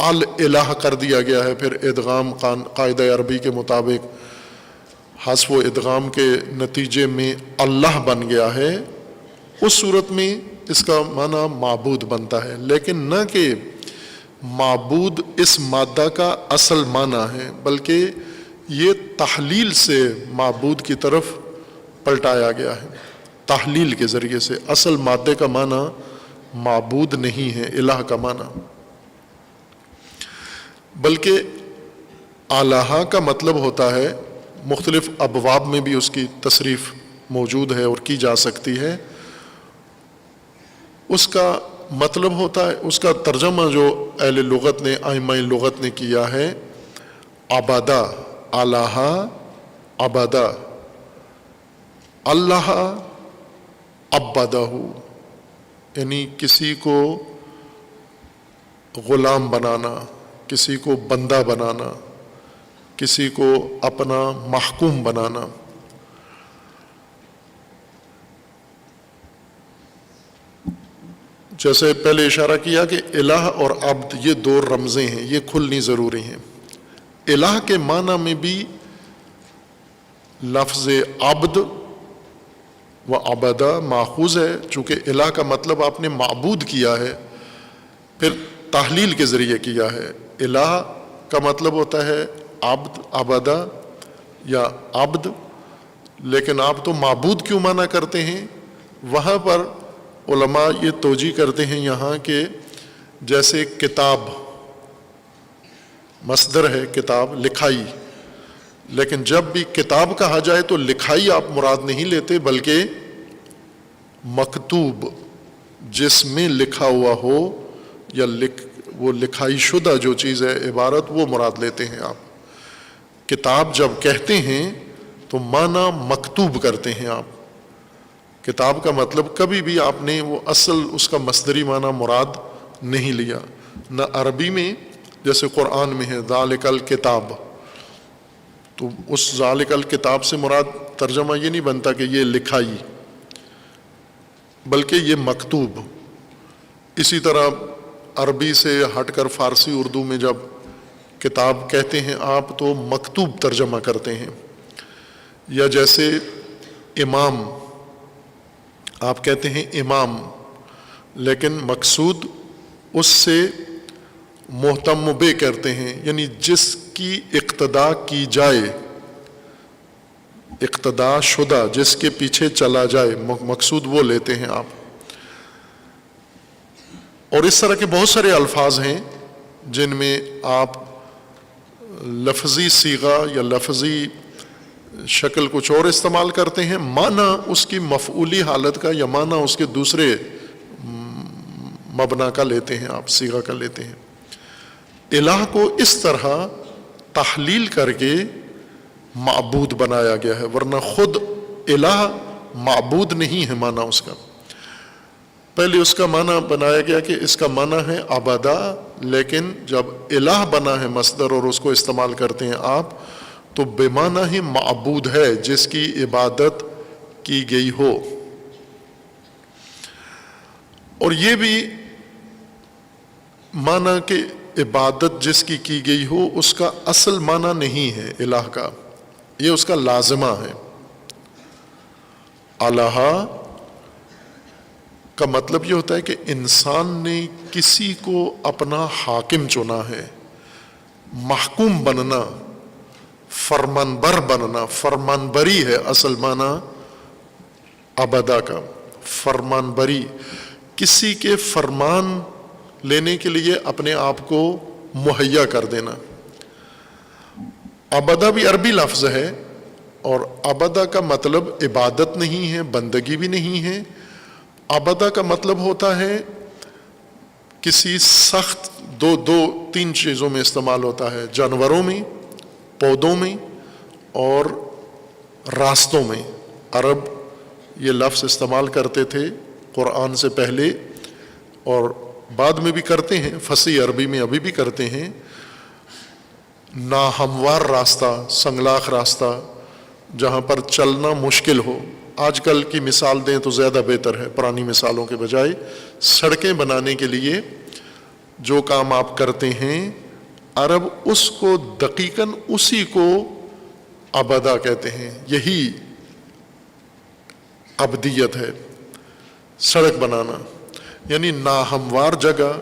الہ کر دیا گیا ہے، پھر ادغام قاعدہ عربی کے مطابق حذف و ادغام کے نتیجے میں اللہ بن گیا ہے، اس صورت میں اس کا معنی معبود بنتا ہے، لیکن نہ کہ معبود اس مادہ کا اصل معنی ہے، بلکہ یہ تحلیل سے معبود کی طرف پلٹایا گیا ہے، تحلیل کے ذریعے سے۔ اصل مادے کا معنی معبود نہیں ہے، الہ کا معنی، بلکہ الہ کا مطلب ہوتا ہے، مختلف ابواب میں بھی اس کی تصریف موجود ہے اور کی جا سکتی ہے، اس کا مطلب ہوتا ہے، اس کا ترجمہ جو اہل لغت نے، ائمہ لغت نے کیا ہے، عبادہ، الہ عبادہ، اللہ عبدہ، یعنی کسی کو غلام بنانا، کسی کو بندہ بنانا، کسی کو اپنا محکوم بنانا۔ جیسے پہلے اشارہ کیا کہ الہ اور عبد یہ دو رمزیں ہیں، یہ کھلنی ضروری ہیں۔ الہ کے معنی میں بھی لفظ عبد و عبدہ ماخوذ ہے، چونکہ الہ کا مطلب آپ نے معبود کیا ہے، پھر تحلیل کے ذریعے کیا ہے۔ الہ کا مطلب ہوتا ہے عبد، عبدہ یا عبد، لیکن آپ تو معبود کیوں معنی کرتے ہیں؟ وہاں پر علماء یہ توجیہ کرتے ہیں یہاں کہ جیسے کتاب مصدر ہے، کتاب لکھائی، لیکن جب بھی کتاب کہا جائے تو لکھائی آپ مراد نہیں لیتے، بلکہ مکتوب، جس میں لکھا ہوا ہو یا وہ لکھائی شدہ جو چیز ہے عبارت، وہ مراد لیتے ہیں آپ۔ کتاب جب کہتے ہیں تو معنی مکتوب کرتے ہیں آپ۔ کتاب کا مطلب کبھی بھی آپ نے وہ اصل اس کا مصدری معنی مراد نہیں لیا، نہ عربی میں جیسے قرآن میں ہے ذالک الکتاب، تو اس ذالک الکتاب سے مراد ترجمہ یہ نہیں بنتا کہ یہ لکھائی، بلکہ یہ مکتوب۔ اسی طرح عربی سے ہٹ کر فارسی اردو میں جب کتاب کہتے ہیں آپ تو مکتوب ترجمہ کرتے ہیں، یا جیسے امام آپ کہتے ہیں امام، لیکن مقصود اس سے محتم بے کرتے ہیں، یعنی جس کی اقتداء کی جائے، اقتداء شدہ، جس کے پیچھے چلا جائے، مقصود وہ لیتے ہیں آپ۔ اور اس طرح کے بہت سارے الفاظ ہیں جن میں آپ لفظی صیغہ یا لفظی شکل کچھ اور استعمال کرتے ہیں، معنی اس کی مفعولی حالت کا یا معنی اس کے دوسرے مبنا کا لیتے ہیں آپ، صیغہ کا لیتے ہیں۔ الہ کو اس طرح تحلیل کر کے معبود بنایا گیا ہے، ورنہ خود الہ معبود نہیں ہے معنی اس کا۔ پہلے اس کا معنی بنایا گیا کہ اس کا معنی ہے عبادہ، لیکن جب الہ بنا ہے مصدر اور اس کو استعمال کرتے ہیں آپ تو بے معنی ہی معبود ہے، جس کی عبادت کی گئی ہو۔ اور یہ بھی معنی کہ عبادت جس کی گئی ہو اس کا اصل معنی نہیں ہے الہ کا، یہ اس کا لازمہ ہے۔ الہ کا مطلب یہ ہوتا ہے کہ انسان نے کسی کو اپنا حاکم چنا ہے، محکوم بننا، فرمانبر بننا، فرمانبری ہے اصل معنی عبادہ کا، فرمانبری، کسی کے فرمان لینے کے لیے اپنے آپ کو مہیا کر دینا۔ عبادہ بھی عربی لفظ ہے، اور عبادہ کا مطلب عبادت نہیں ہے، بندگی بھی نہیں ہے۔ عبادہ کا مطلب ہوتا ہے کسی سخت تین چیزوں میں استعمال ہوتا ہے، جانوروں میں، پودوں میں اور راستوں میں۔ عرب یہ لفظ استعمال کرتے تھے قرآن سے پہلے اور بعد میں بھی کرتے ہیں، فصیح عربی میں ابھی بھی کرتے ہیں۔ ناہموار راستہ، سنگلاخ راستہ، جہاں پر چلنا مشکل ہو۔ آج کل کی مثال دیں تو زیادہ بہتر ہے پرانی مثالوں کے بجائے۔ سڑکیں بنانے کے لیے جو کام آپ کرتے ہیں عرب اس کو دقیقاً اسی کو ابدا کہتے ہیں، یہی ابدیت ہے۔ سڑک بنانا یعنی ناہموار جگہ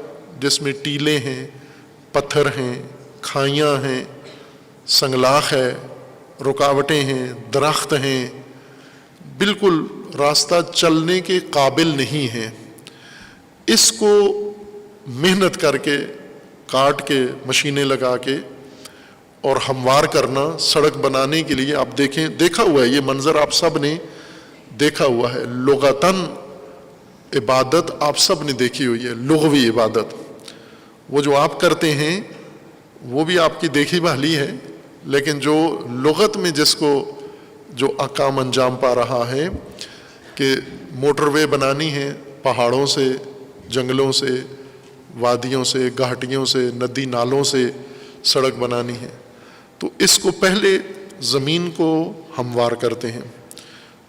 جس میں ٹیلے ہیں، پتھر ہیں، کھائیاں ہیں، سنگلاخ ہے، رکاوٹیں ہیں، درخت ہیں، بالکل راستہ چلنے کے قابل نہیں ہیں، اس کو محنت کر کے کاٹ کے مشینیں لگا کے اور ہموار کرنا سڑک بنانے کے لیے، آپ دیکھیں، دیکھا ہوا ہے یہ منظر، آپ سب نے دیکھا ہوا ہے۔ لغتاً عبادت آپ سب نے دیکھی ہوئی ہے، لغوی عبادت، وہ جو آپ کرتے ہیں وہ بھی آپ کی دیکھی بھالی ہے، لیکن جو لغت میں جس کو جو کام انجام پا رہا ہے کہ موٹر وے بنانی ہے، پہاڑوں سے، جنگلوں سے، وادیوں سے، گھاٹیوں سے، ندی نالوں سے سڑک بنانی ہے، تو اس کو پہلے زمین کو ہموار کرتے ہیں،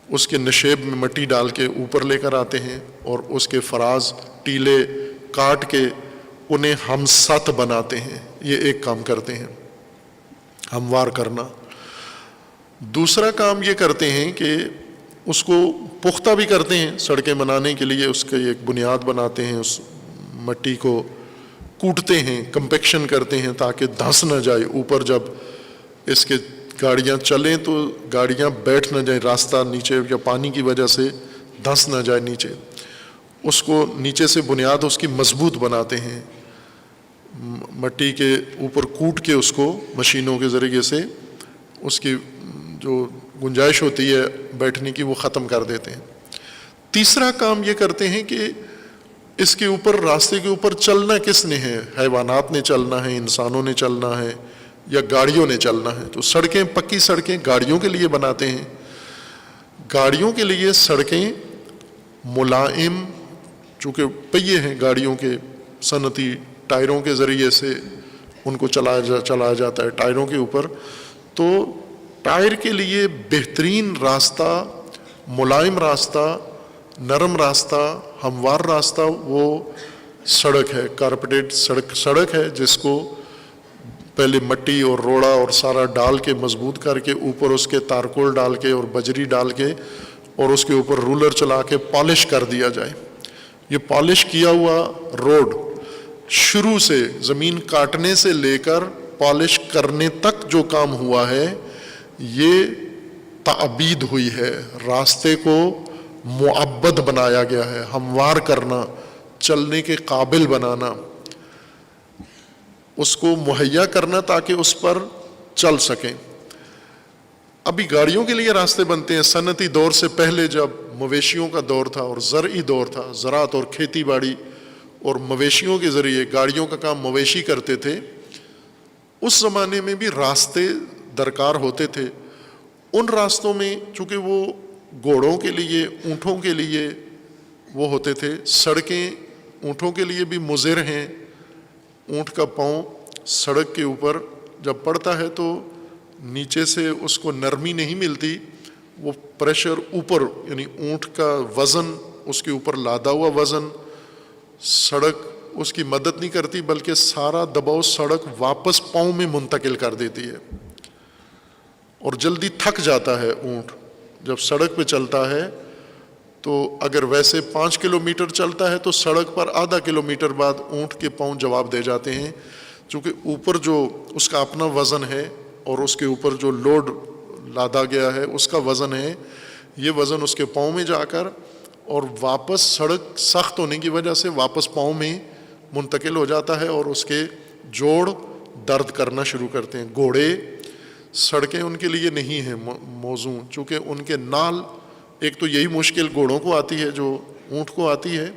اس کے نشیب میں مٹی ڈال کے اوپر لے کر آتے ہیں اور اس کے فراز ٹیلے کاٹ کے انہیں ہم سط بناتے ہیں، یہ ایک کام کرتے ہیں ہموار کرنا۔ دوسرا کام یہ کرتے ہیں کہ اس کو پختہ بھی کرتے ہیں، سڑکیں بنانے کے لیے اس کی ایک بنیاد بناتے ہیں، اس مٹی کو کوٹتے ہیں، کمپیکشن کرتے ہیں تاکہ دھنس نہ جائے اوپر، جب اس کے گاڑیاں چلیں تو گاڑیاں بیٹھ نہ جائیں، راستہ نیچے یا پانی کی وجہ سے دھنس نہ جائے نیچے، اس کو نیچے سے بنیاد اس کی مضبوط بناتے ہیں، مٹی کے اوپر کوٹ کے اس کو مشینوں کے ذریعے سے اس کی جو گنجائش ہوتی ہے بیٹھنے کی وہ ختم کر دیتے ہیں۔ تیسرا کام یہ کرتے ہیں کہ اس کے اوپر، راستے کے اوپر چلنا کس نے ہے؟ حیوانات نے چلنا ہے، انسانوں نے چلنا ہے، یا گاڑیوں نے چلنا ہے؟ تو سڑکیں، پکی سڑکیں گاڑیوں کے لیے بناتے ہیں۔ گاڑیوں کے لیے سڑکیں ملائم، چونکہ پہیے ہیں گاڑیوں کے، صنعتی ٹائروں کے ذریعے سے ان کو چلایا جاتا ہے ٹائروں کے اوپر، تو ٹائر کے لیے بہترین راستہ، ملائم راستہ، نرم راستہ، ہموار راستہ وہ سڑک ہے، کارپیٹڈ سڑک ہے، جس کو پہلے مٹی اور روڑا اور سارا ڈال کے مضبوط کر کے اوپر اس کے تارکول ڈال کے اور بجری ڈال کے اور اس کے اوپر رولر چلا کے پالش کر دیا جائے۔ یہ پالش کیا ہوا روڈ شروع سے زمین کاٹنے سے لے کر پالش کرنے تک جو کام ہوا ہے یہ تعبید ہوئی ہے، راستے کو معبد بنایا گیا ہے، ہموار کرنا، چلنے کے قابل بنانا، اس کو مہیا کرنا تاکہ اس پر چل سکیں۔ ابھی گاڑیوں کے لیے راستے بنتے ہیں، صنعتی دور سے پہلے جب مویشیوں کا دور تھا اور زرعی دور تھا، زراعت اور کھیتی باڑی اور مویشیوں کے ذریعے گاڑیوں کا کام مویشی کرتے تھے، اس زمانے میں بھی راستے درکار ہوتے تھے۔ ان راستوں میں چونکہ وہ گھوڑوں کے لیے، اونٹوں کے لیے وہ ہوتے تھے، سڑکیں اونٹوں کے لیے بھی مضر ہیں، اونٹ کا پاؤں سڑک کے اوپر جب پڑتا ہے تو نیچے سے اس کو نرمی نہیں ملتی، وہ پریشر اوپر، یعنی اونٹ کا وزن، اس کے اوپر لادا ہوا وزن، سڑک اس کی مدد نہیں کرتی بلکہ سارا دباؤ سڑک واپس پاؤں میں منتقل کر دیتی ہے، اور جلدی تھک جاتا ہے اونٹ جب سڑک پہ چلتا ہے۔ تو اگر ویسے 5 کلومیٹر چلتا ہے تو سڑک پر آدھا کلومیٹر بعد اونٹ کے پاؤں جواب دے جاتے ہیں، چونکہ اوپر جو اس کا اپنا وزن ہے اور اس کے اوپر جو لوڈ لادا گیا ہے اس کا وزن ہے، یہ وزن اس کے پاؤں میں جا کر اور واپس سڑک سخت ہونے کی وجہ سے واپس پاؤں میں منتقل ہو جاتا ہے اور اس کے جوڑ درد کرنا شروع کرتے ہیں۔ گھوڑے، سڑکیں ان کے لیے نہیں ہیں موزوں، چونکہ ان کے نال، ایک تو یہی مشکل گھوڑوں کو آتی ہے جو اونٹ کو آتی ہے،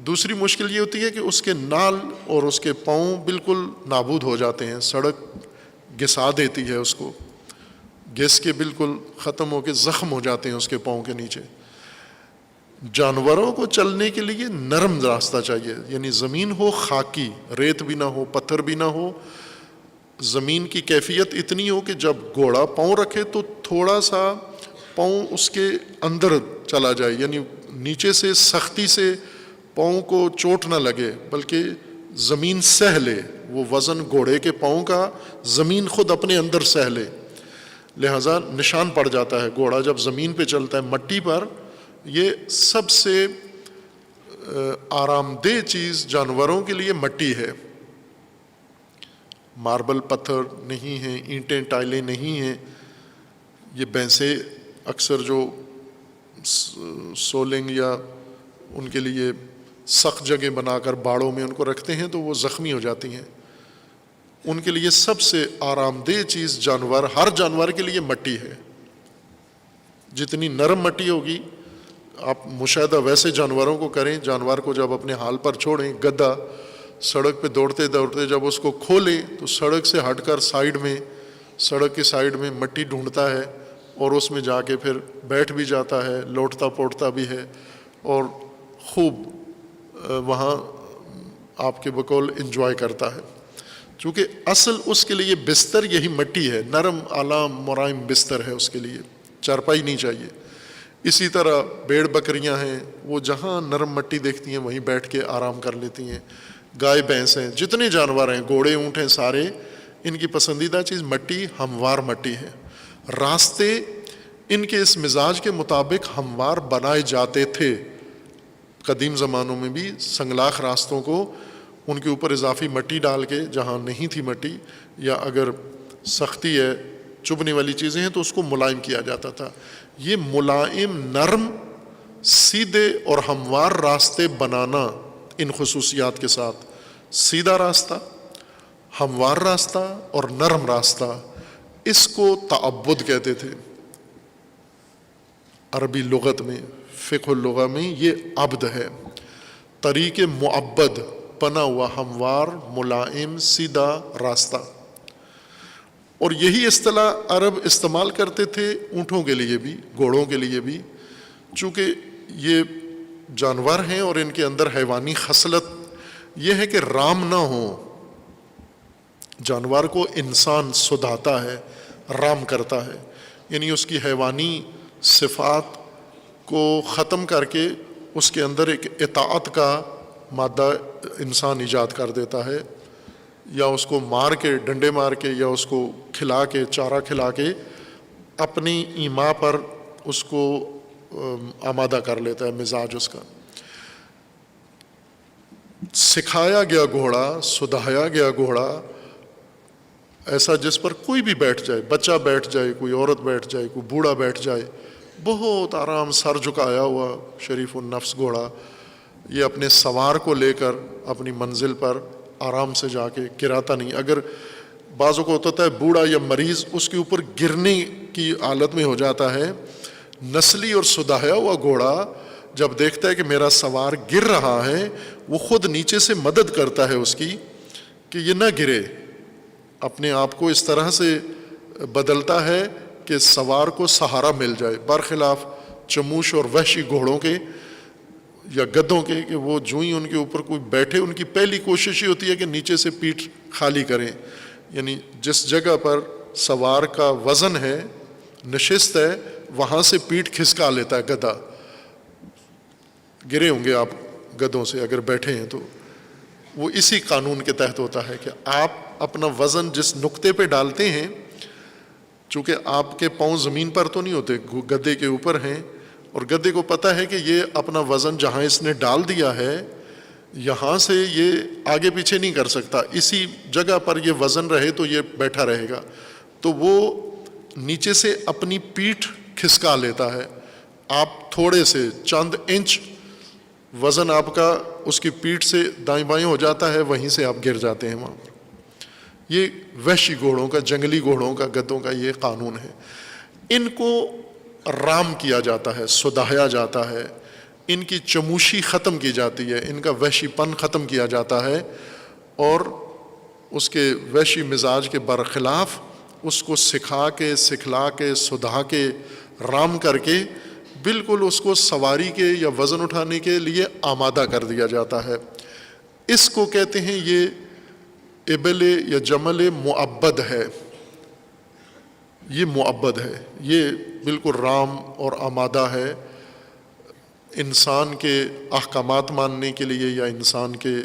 دوسری مشکل یہ ہوتی ہے کہ اس کے نال اور اس کے پاؤں بالکل نابود ہو جاتے ہیں، سڑک گھسا دیتی ہے اس کو، گھس کے بالکل ختم ہو کے زخم ہو جاتے ہیں اس کے پاؤں کے نیچے۔ جانوروں کو چلنے کے لیے نرم راستہ چاہیے، یعنی زمین ہو خاکی، ریت بھی نہ ہو، پتھر بھی نہ ہو، زمین کی کیفیت اتنی ہو کہ جب گھوڑا پاؤں رکھے تو تھوڑا سا پاؤں اس کے اندر چلا جائے، یعنی نیچے سے سختی سے پاؤں کو چوٹ نہ لگے بلکہ زمین سہ لے، وہ وزن گھوڑے کے پاؤں کا زمین خود اپنے اندر سہ لے، لہذا نشان پڑ جاتا ہے گھوڑا جب زمین پہ چلتا ہے مٹی پر. یہ سب سے آرام دہ چیز جانوروں کے لیے مٹی ہے. ماربل پتھر نہیں ہیں، اینٹیں ٹائلیں نہیں ہیں. یہ بھینسیں اکثر جو سولنگ یا ان کے لیے سخت جگہ بنا کر باڑوں میں ان کو رکھتے ہیں تو وہ زخمی ہو جاتی ہیں. ان کے لیے سب سے آرام دہ چیز جانور، ہر جانور کے لیے مٹی ہے. جتنی نرم مٹی ہوگی، آپ مشاہدہ ویسے جانوروں کو کریں، جانور کو جب اپنے حال پر چھوڑیں، گدھا سڑک پہ دوڑتے دوڑتے جب اس کو کھولیں تو سڑک سے ہٹ کر سائیڈ میں، سڑک کے سائیڈ میں مٹی ڈھونڈتا ہے اور اس میں جا کے پھر بیٹھ بھی جاتا ہے، لوٹتا پوٹتا بھی ہے اور خوب وہاں آپ کے بقول انجوائے کرتا ہے. چونکہ اصل اس کے لیے بستر یہی مٹی ہے، نرم اعلیٰ مرائم بستر ہے اس کے لیے، چارپائی نہیں چاہیے. اسی طرح بھیڑ بکریاں ہیں، وہ جہاں نرم مٹی دیکھتی ہیں وہیں بیٹھ کے آرام کر لیتی ہیں. گائے بھینس ہیں، جتنے جانور ہیں، گھوڑے اونٹ ہیں، سارے ان کی پسندیدہ چیز مٹی، ہموار مٹی ہے. راستے ان کے اس مزاج کے مطابق ہموار بنائے جاتے تھے. قدیم زمانوں میں بھی سنگلاخ راستوں کو ان کے اوپر اضافی مٹی ڈال کے، جہاں نہیں تھی مٹی یا اگر سختی ہے، چبھنے والی چیزیں ہیں، تو اس کو ملائم کیا جاتا تھا. یہ ملائم، نرم، سیدھے اور ہموار راستے بنانا، ان خصوصیات کے ساتھ، سیدھا راستہ، ہموار راستہ اور نرم راستہ، اس کو تعبد کہتے تھے. عربی لغت میں، فقہ اللغہ میں یہ عبد ہے. طریق معبد، بنا ہوا ہموار، ملائم، سیدھا راستہ. اور یہی اصطلاح عرب استعمال کرتے تھے اونٹوں کے لیے بھی، گھوڑوں کے لیے بھی، چونکہ یہ جانور ہیں اور ان کے اندر حیوانی خصلت یہ ہے کہ رام نہ ہو. جانور کو انسان سدھاتا ہے، رام کرتا ہے، یعنی اس کی حیوانی صفات کو ختم کر کے اس کے اندر ایک اطاعت کا مادہ انسان ایجاد کر دیتا ہے، یا اس کو مار کے، ڈنڈے مار کے، یا اس کو کھلا کے، چارہ کھلا کے اپنی ایما پر اس کو آمادہ کر لیتا ہے، مزاج اس کا. سکھایا گیا گھوڑا، سدھایا گیا گھوڑا ایسا جس پر کوئی بھی بیٹھ جائے، بچہ بیٹھ جائے، کوئی عورت بیٹھ جائے، کوئی بوڑھا بیٹھ جائے، بہت آرام، سر جھکایا ہوا شریف النفس گھوڑا، یہ اپنے سوار کو لے کر اپنی منزل پر آرام سے جا کے گراتا نہیں. اگر بعضوں کو ہوتا ہے بوڑھا یا مریض، اس کے اوپر گرنے کی حالت میں ہو جاتا ہے. نسلی اور سدھایا ہوا گھوڑا جب دیکھتا ہے کہ میرا سوار گر رہا ہے، وہ خود نیچے سے مدد کرتا ہے اس کی کہ یہ نہ گرے. اپنے آپ کو اس طرح سے بدلتا ہے کہ سوار کو سہارا مل جائے، برخلاف چموش اور وحشی گھوڑوں کے یا گدھوں کے، کہ وہ جو ہی ان کے اوپر کوئی بیٹھے، ان کی پہلی کوشش ہی ہوتی ہے کہ نیچے سے پیٹھ خالی کریں. یعنی جس جگہ پر سوار کا وزن ہے، نشست ہے، وہاں سے پیٹھ کھسکا لیتا ہے گدھا. گرے ہوں گے آپ گدھوں سے اگر بیٹھے ہیں تو. وہ اسی قانون کے تحت ہوتا ہے کہ آپ اپنا وزن جس نقطے پہ ڈالتے ہیں، چونکہ آپ کے پاؤں زمین پر تو نہیں ہوتے، گدھے کے اوپر ہیں، اور گدھے کو پتہ ہے کہ یہ اپنا وزن جہاں اس نے ڈال دیا ہے، یہاں سے یہ آگے پیچھے نہیں کر سکتا، اسی جگہ پر یہ وزن رہے تو یہ بیٹھا رہے گا. تو وہ نیچے سے اپنی پیٹھ کھسکا لیتا ہے. آپ تھوڑے سے چند انچ وزن آپ کا اس کی پیٹھ سے دائیں بائیں ہو جاتا ہے، وہیں سے آپ گر جاتے ہیں وہاں پر. یہ وحشی گھوڑوں کا، جنگلی گھوڑوں کا، گدھوں کا یہ قانون ہے. ان کو رام کیا جاتا ہے، سدھایا جاتا ہے، ان کی چموشی ختم کی جاتی ہے، ان کا وحشی پن ختم کیا جاتا ہے، اور اس کے وحشی مزاج کے برخلاف اس کو سکھا کے، سکھلا کے، سدھا کے، رام کر کے بالکل اس کو سواری کے یا وزن اٹھانے کے لیے آمادہ کر دیا جاتا ہے. اس کو کہتے ہیں یہ ابل یا جمل معبد ہے. یہ معبد ہے، یہ بالکل رام اور آمادہ ہے انسان کے احکامات ماننے کے لیے یا انسان کے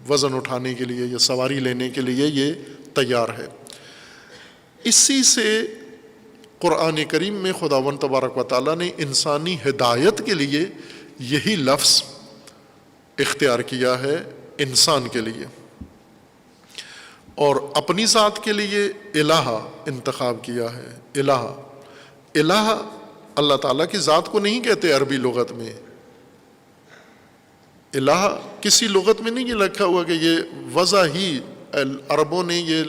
وزن اٹھانے کے لیے یا سواری لینے کے لیے یہ تیار ہے۔ اسی سے قرآن کریم میں خداوند تبارک و تعالیٰ نے انسانی ہدایت کے لیے یہی لفظ اختیار کیا ہے انسان کے لیے، اور اپنی ذات کے لیے الہ انتخاب کیا ہے۔ الہ اللہ تعالیٰ کی ذات کو نہیں کہتے عربی لغت میں۔ الہ کسی لغت میں نہیں یہ لکھا ہوا کہ یہ وضع ہی عربوں نے یہ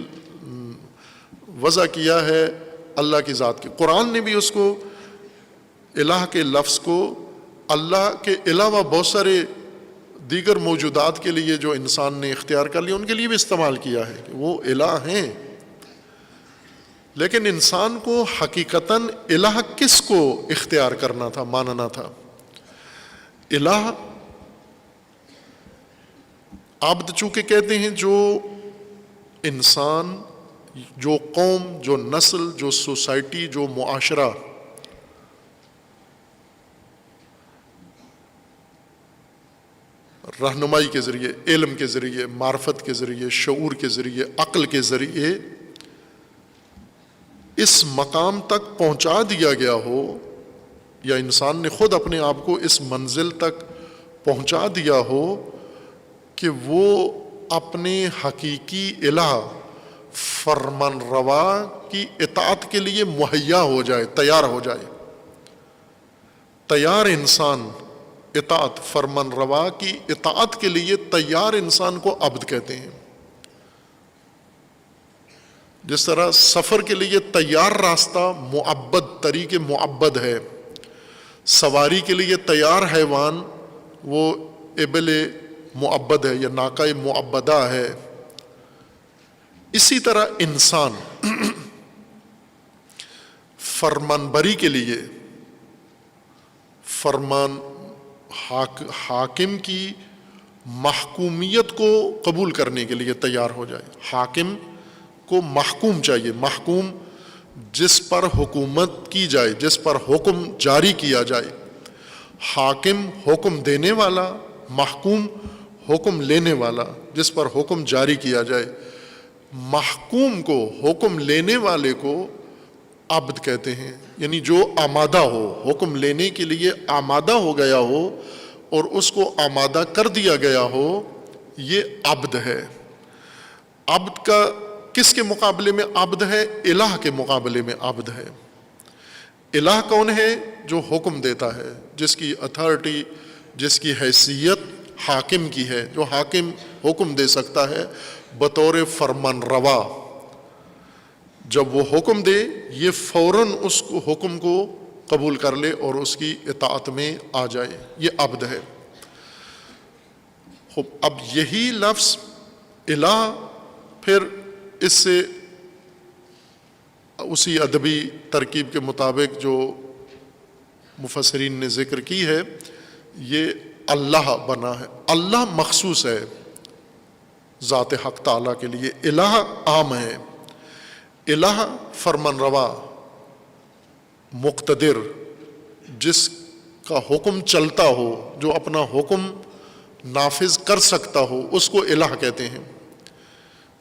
وضع کیا ہے اللہ کی ذات کی۔ قرآن نے بھی اس کو الہ کے لفظ کو اللہ کے علاوہ بہت سارے دیگر موجودات کے لیے جو انسان نے اختیار کر لیا ان کے لیے بھی استعمال کیا ہے کہ وہ الہ ہیں، لیکن انسان کو حقیقتاً الہ کس کو اختیار کرنا تھا، ماننا تھا؟ الہ عبد چونکہ کہتے ہیں جو انسان، جو قوم، جو نسل، جو سوسائٹی، جو معاشرہ رہنمائی کے ذریعے، علم کے ذریعے، معرفت کے ذریعے، شعور کے ذریعے، عقل کے ذریعے اس مقام تک پہنچا دیا گیا ہو، یا انسان نے خود اپنے آپ کو اس منزل تک پہنچا دیا ہو کہ وہ اپنے حقیقی الہ فرمان روا کی اطاعت کے لیے مہیا ہو جائے، تیار ہو جائے۔ تیار انسان اطاعت، فرمان روا کی اطاعت کے لیے تیار انسان کو عبد کہتے ہیں۔ جس طرح سفر کے لیے تیار راستہ معبد، طریق معبد ہے، سواری کے لیے تیار حیوان وہ ابل معبد ہے یا ناقہ معبدہ ہے، اسی طرح انسان فرمان بری کے لیے، فرمان حاکم کی محکومیت کو قبول کرنے کے لیے تیار ہو جائے۔ حاکم کو محکوم چاہیے، محکوم جس پر حکومت کی جائے، جس پر حکم جاری کیا جائے۔ حاکم حکم دینے والا، محکوم حکم لینے والا، جس پر حکم جاری کیا جائے۔ محکوم کو، حکم لینے والے کو عبد کہتے ہیں، یعنی جو آمادہ ہو، حکم لینے کے لیے آمادہ ہو گیا ہو اور اس کو آمادہ کر دیا گیا ہو، یہ عبد ہے۔ عبد کا کس کے مقابلے میں عبد ہے؟ الہ کے مقابلے میں عبد ہے۔ الہ کون ہے؟ جو حکم دیتا ہے، جس کی اتھارٹی، جس کی حیثیت حاکم کی ہے، جو حاکم حکم دے سکتا ہے بطور فرمان روا۔ جب وہ حکم دے، یہ فوراً اس کو حکم کو قبول کر لے اور اس کی اطاعت میں آ جائے، یہ عبد ہے۔ اب یہی لفظ الہ پھر اس سے اسی ادبی ترکیب کے مطابق جو مفسرین نے ذکر کی ہے، یہ اللہ بنا ہے۔ اللہ مخصوص ہے ذات حق تعالیٰ کے لیے، الہ عام ہے۔ الہ فرمان روا، مقتدر، جس کا حکم چلتا ہو، جو اپنا حکم نافذ کر سکتا ہو، اس کو الہ کہتے ہیں۔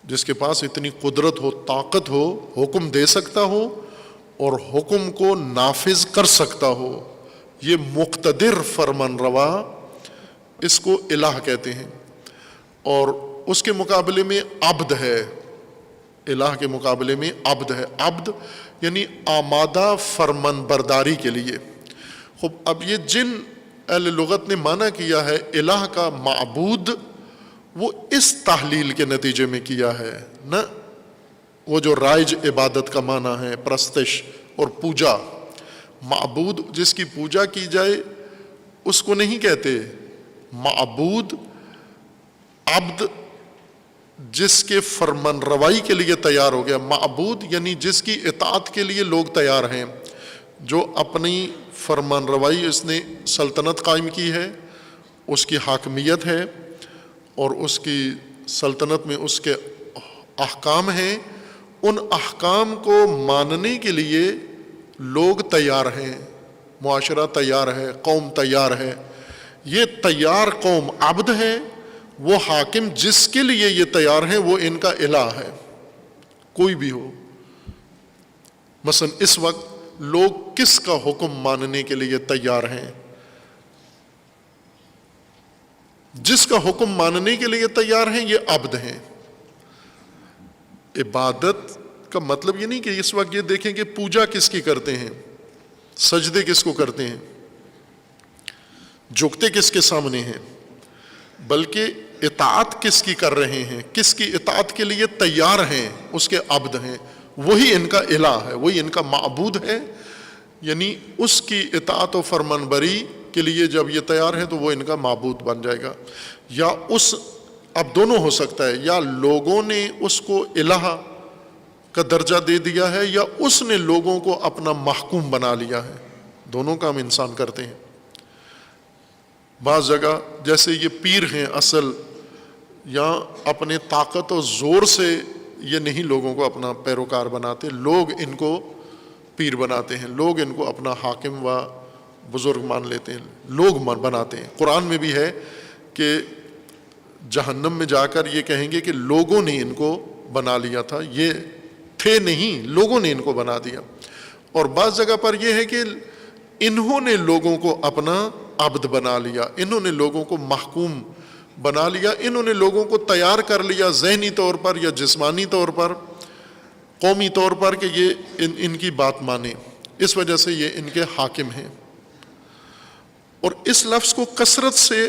جس کے پاس اتنی قدرت ہو، طاقت ہو، حکم دے سکتا ہو اور حکم کو نافذ کر سکتا ہو، یہ مقتدر فرمان روا، اس کو الہ کہتے ہیں۔ اور اس کے مقابلے میں عبد ہے، الہ کے مقابلے میں عبد ہے۔ عبد یعنی آمادہ فرمان برداری کے لیے۔ خب اب یہ جن اہل لغت نے معنی کیا ہے الہ کا معبود، وہ اس تحلیل کے نتیجے میں کیا ہے، نہ وہ جو رائج عبادت کا معنی ہے، پرستش اور پوجا۔ معبود جس کی پوجا کی جائے اس کو نہیں کہتے معبود۔ عبد جس کے فرمان روائی کے لیے تیار ہو گیا، معبود یعنی جس کی اطاعت کے لیے لوگ تیار ہیں، جو اپنی فرمان روائی، اس نے سلطنت قائم کی ہے، اس کی حاکمیت ہے اور اس کی سلطنت میں اس کے احکام ہیں، ان احکام کو ماننے کے لیے لوگ تیار ہیں، معاشرہ تیار ہے، قوم تیار ہے۔ یہ تیار قوم عبد ہے وہ حاکم جس کے لیے یہ تیار ہیں وہ ان کا الہ ہے، کوئی بھی ہو۔ مثلا اس وقت لوگ کس کا حکم ماننے کے لیے تیار ہیں؟ جس کا حکم ماننے کے لیے تیار ہیں یہ عبد ہیں۔ عبادت کا مطلب یہ نہیں کہ اس وقت یہ دیکھیں کہ پوجا کس کی کرتے ہیں، سجدے کس کو کرتے ہیں، جھکتے کس کے سامنے ہیں، بلکہ اطاعت کس کی کر رہے ہیں، کس کی اطاعت کے لیے تیار ہیں، اس کے عبد ہیں، وہی ان کا الہ ہے، وہی ان کا معبود ہے۔ یعنی اس کی اطاعت و فرمانبری کے لیے جب یہ تیار ہے تو وہ ان کا معبود بن جائے گا۔ یا اس، اب دونوں ہو سکتا ہے، یا لوگوں نے اس کو الہ کا درجہ دے دیا ہے یا اس نے لوگوں کو اپنا محکوم بنا لیا ہے، دونوں کام انسان کرتے ہیں۔ بعض جگہ جیسے یہ پیر ہیں اصل، یا اپنے طاقت و زور سے یہ نہیں لوگوں کو اپنا پیروکار بناتے، لوگ ان کو پیر بناتے ہیں، لوگ ان کو اپنا حاکم و بزرگ مان لیتے ہیں، لوگ بناتے ہیں۔ قرآن میں بھی ہے کہ جہنم میں جا کر یہ کہیں گے کہ لوگوں نے ان کو بنا لیا تھا، یہ تھے نہیں، لوگوں نے ان کو بنا دیا۔ اور بعض جگہ پر یہ ہے کہ انہوں نے لوگوں کو اپنا عبد بنا لیا، انہوں نے لوگوں کو محکوم بنا لیا، انہوں نے لوگوں کو تیار کر لیا ذہنی طور پر یا جسمانی طور پر، قومی طور پر، کہ یہ ان کی بات مانیں، اس وجہ سے یہ ان کے حاکم ہیں۔ اور اس لفظ کو کثرت سے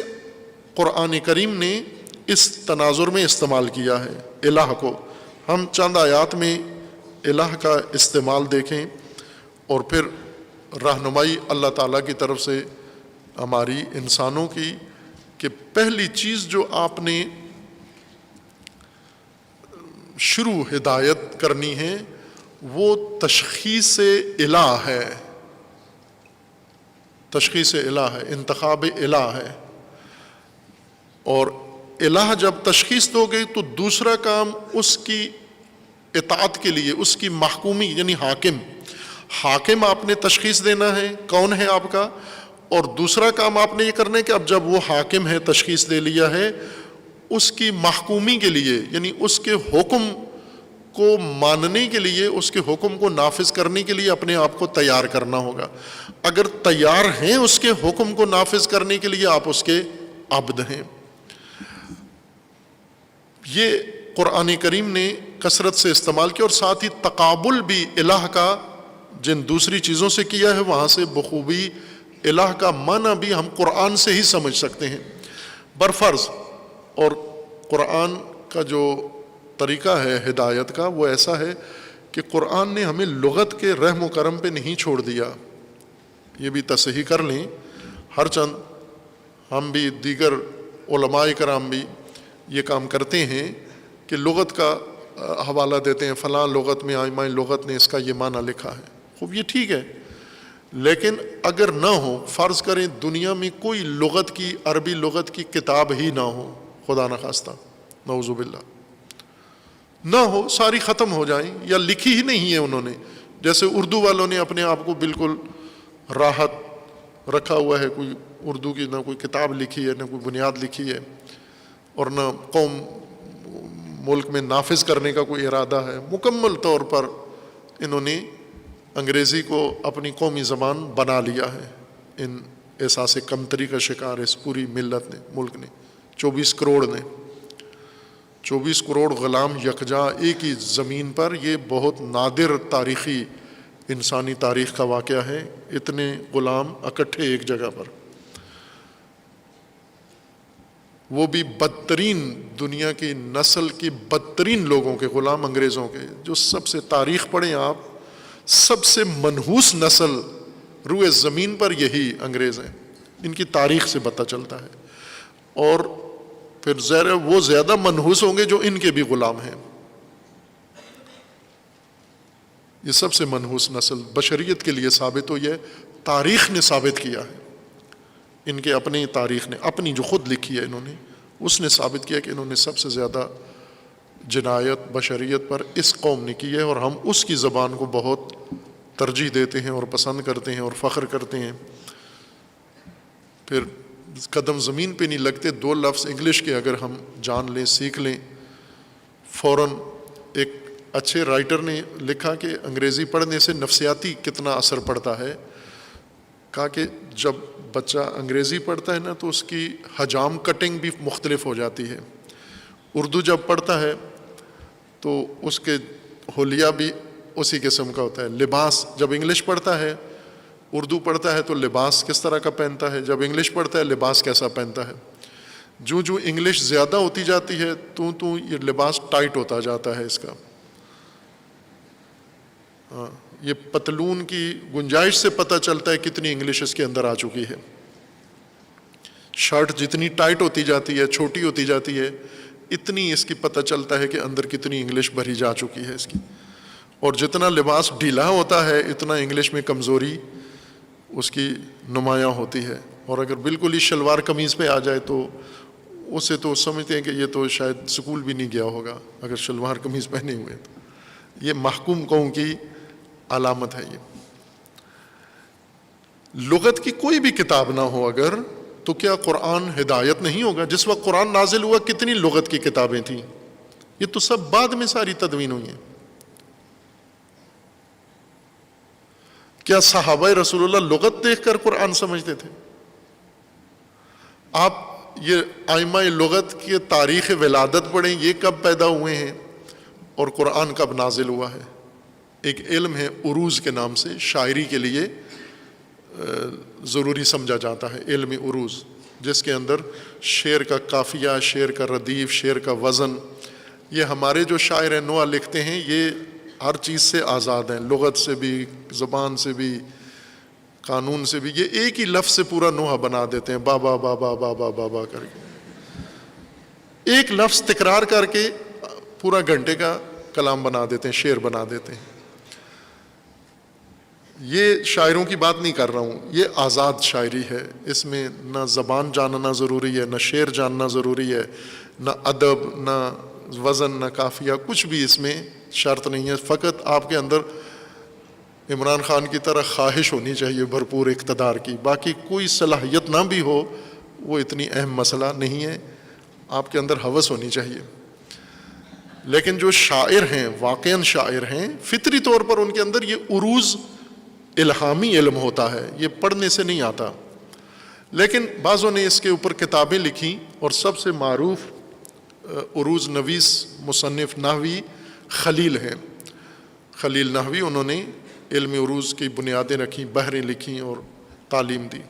قرآن کریم نے اس تناظر میں استعمال کیا ہے، الہ کو۔ ہم چند آیات میں الہ کا استعمال دیکھیں اور پھر رہنمائی اللہ تعالیٰ کی طرف سے ہماری انسانوں کی، کہ پہلی چیز جو آپ نے شروع ہدایت کرنی ہے وہ تشخیص الہ ہے، تشخیص الہ ہے، انتخاب الہ ہے۔ اور الہ جب تشخیص دو گے تو دوسرا کام اس کی اطاعت کے لیے، اس کی محکومی یعنی حاکم آپ نے تشخیص دینا ہے کون ہے آپ کا، اور دوسرا کام آپ نے یہ کرنا ہے کہ اب جب وہ حاکم ہے، تشخیص دے لیا ہے، اس کی محکومی کے لیے یعنی اس کے حکم کو ماننے کے لیے، اس کے حکم کو نافذ کرنے کے لیے اپنے آپ کو تیار کرنا ہوگا۔ اگر تیار ہیں اس کے حکم کو نافذ کرنے کے لیے، آپ اس کے عبد ہیں۔ یہ قرآن کریم نے کثرت سے استعمال کیا، اور ساتھ ہی تقابل بھی الہ کا جن دوسری چیزوں سے کیا ہے وہاں سے بخوبی الہ کا معنی بھی ہم قرآن سے ہی سمجھ سکتے ہیں برفرض۔ اور قرآن کا جو طریقہ ہے ہدایت کا وہ ایسا ہے کہ قرآن نے ہمیں لغت کے رحم و کرم پہ نہیں چھوڑ دیا، یہ بھی تصحیح کر لیں۔ ہر چند ہم بھی دیگر علماء کرام بھی یہ کام کرتے ہیں کہ لغت کا حوالہ دیتے ہیں، فلاں لغت میں آئمہ لغت نے اس کا یہ معنی لکھا ہے، خوب یہ ٹھیک ہے، لیکن اگر نہ ہو، فرض کریں دنیا میں کوئی لغت کی، عربی لغت کی کتاب ہی نہ ہو، خدا نخواستہ، نعوذ باللہ نہ ہو، ساری ختم ہو جائیں یا لکھی ہی نہیں ہے انہوں نے، جیسے اردو والوں نے اپنے آپ کو بالکل راحت رکھا ہوا ہے، کوئی اردو کی نہ کوئی کتاب لکھی ہے، نہ کوئی بنیاد لکھی ہے، اور نہ قوم ملک میں نافذ کرنے کا کوئی ارادہ ہے۔ مکمل طور پر انہوں نے انگریزی کو اپنی قومی زبان بنا لیا ہے۔ ان احساس کمتری کا شکار اس پوری ملت نے، ملک نے، 24 کروڑ نے، 24 کروڑ غلام یکجا ایک ہی زمین پر، یہ بہت نادر تاریخی انسانی تاریخ کا واقعہ ہے، اتنے غلام اکٹھے ایک جگہ پر، وہ بھی بدترین، دنیا کی نسل کی بدترین لوگوں کے غلام، انگریزوں کے، جو سب سے تاریخ پڑھیں آپ، سب سے منحوس نسل روئے زمین پر یہی انگریز ہیں، ان کی تاریخ سے پتہ چلتا ہے۔ اور پھر ظاہر ہے وہ زیادہ منحوس ہوں گے جو ان کے بھی غلام ہیں۔ یہ سب سے منحوس نسل بشریت کے لیے ثابت ہوئی ہے، تاریخ نے ثابت کیا ہے، ان کے اپنی تاریخ نے، اپنی جو خود لکھی ہے انہوں نے، اس نے ثابت کیا کہ انہوں نے سب سے زیادہ جنایت بشریت پر اس قوم نے کی ہے، اور ہم اس کی زبان کو بہت ترجیح دیتے ہیں اور پسند کرتے ہیں اور فخر کرتے ہیں۔ پھر قدم زمین پہ نہیں لگتے، 2 لفظ انگلش کے اگر ہم جان لیں، سیکھ لیں، فوراً. ایک اچھے رائٹر نے لکھا کہ انگریزی پڑھنے سے نفسیاتی کتنا اثر پڑتا ہے. کہا کہ جب بچہ انگریزی پڑھتا ہے نا تو اس کی حجام کٹنگ بھی مختلف ہو جاتی ہے. اردو جب پڑھتا ہے تو اس کے حلیہ بھی اسی قسم کا ہوتا ہے. لباس جب انگلش پڑھتا ہے، اردو پڑھتا ہے تو لباس کس طرح کا پہنتا ہے، جب انگلش پڑھتا ہے لباس کیسا پہنتا ہے. جو انگلش زیادہ ہوتی جاتی ہے تو یہ لباس ٹائٹ ہوتا جاتا ہے اس کا. یہ پتلون کی گنجائش سے پتہ چلتا ہے کتنی انگلش اس کے اندر آ چکی ہے. شرٹ جتنی ٹائٹ ہوتی جاتی ہے، چھوٹی ہوتی جاتی ہے، اتنی اس کی پتہ چلتا ہے کہ اندر کتنی انگلش بھری جا چکی ہے اس کی. اور جتنا لباس ڈھیلا ہوتا ہے اتنا انگلش میں کمزوری اس کی نمایاں ہوتی ہے. اور اگر بالکل ہی شلوار قمیض پہ آ جائے تو اسے تو سمجھتے ہیں کہ یہ تو شاید سکول بھی نہیں گیا ہوگا اگر شلوار قمیض پہنے ہوئے. تو یہ محکوم قوم کی علامت ہے. یہ لغت کی کوئی بھی کتاب نہ ہو اگر، تو کیا قرآن ہدایت نہیں ہوگا؟ جس وقت قرآن نازل ہوا کتنی لغت کی کتابیں تھیں، یہ تو سب بعد میں ساری تدوین ہوئی ہیں. کیا صحابہ رسول اللہ لغت دیکھ کر قرآن سمجھتے تھے؟ آپ یہ ائمہ لغت کی تاریخ ولادت پڑھیں، یہ کب پیدا ہوئے ہیں اور قرآن کب نازل ہوا ہے. ایک علم ہے عروض کے نام سے، شاعری کے لیے ضروری سمجھا جاتا ہے علم عروض، جس کے اندر شعر کا قافیہ، شعر کا ردیف، شعر کا وزن. یہ ہمارے جو شاعر نوح لکھتے ہیں یہ ہر چیز سے آزاد ہیں، لغت سے بھی، زبان سے بھی، قانون سے بھی. یہ ایک ہی لفظ سے پورا نوحہ بنا دیتے ہیں، بابا بابا بابا بابا کر کے ایک لفظ تکرار کر کے پورا گھنٹے کا کلام بنا دیتے ہیں، شعر بنا دیتے ہیں. یہ شاعروں کی بات نہیں کر رہا ہوں، یہ آزاد شاعری ہے. اس میں نہ زبان جاننا ضروری ہے، نہ شعر جاننا ضروری ہے، نہ ادب، نہ وزن، نہ قافیہ، کچھ بھی اس میں شرط نہیں ہے. فقط آپ کے اندر عمران خان کی طرح خواہش ہونی چاہیے بھرپور اقتدار کی. باقی کوئی صلاحیت نہ بھی ہو وہ اتنی اہم مسئلہ نہیں ہے، آپ کے اندر ہوس ہونی چاہیے. لیکن جو شاعر ہیں، واقعاً شاعر ہیں، فطری طور پر ان کے اندر یہ عروض الہامی علم ہوتا ہے، یہ پڑھنے سے نہیں آتا. لیکن بعضوں نے اس کے اوپر کتابیں لکھی اور سب سے معروف عروض نویس مصنف نحوی خلیل ہیں. خلیل نحوی، انہوں نے علم عروض کی بنیادیں رکھیں، بحریں لکھیں اور تعلیم دی.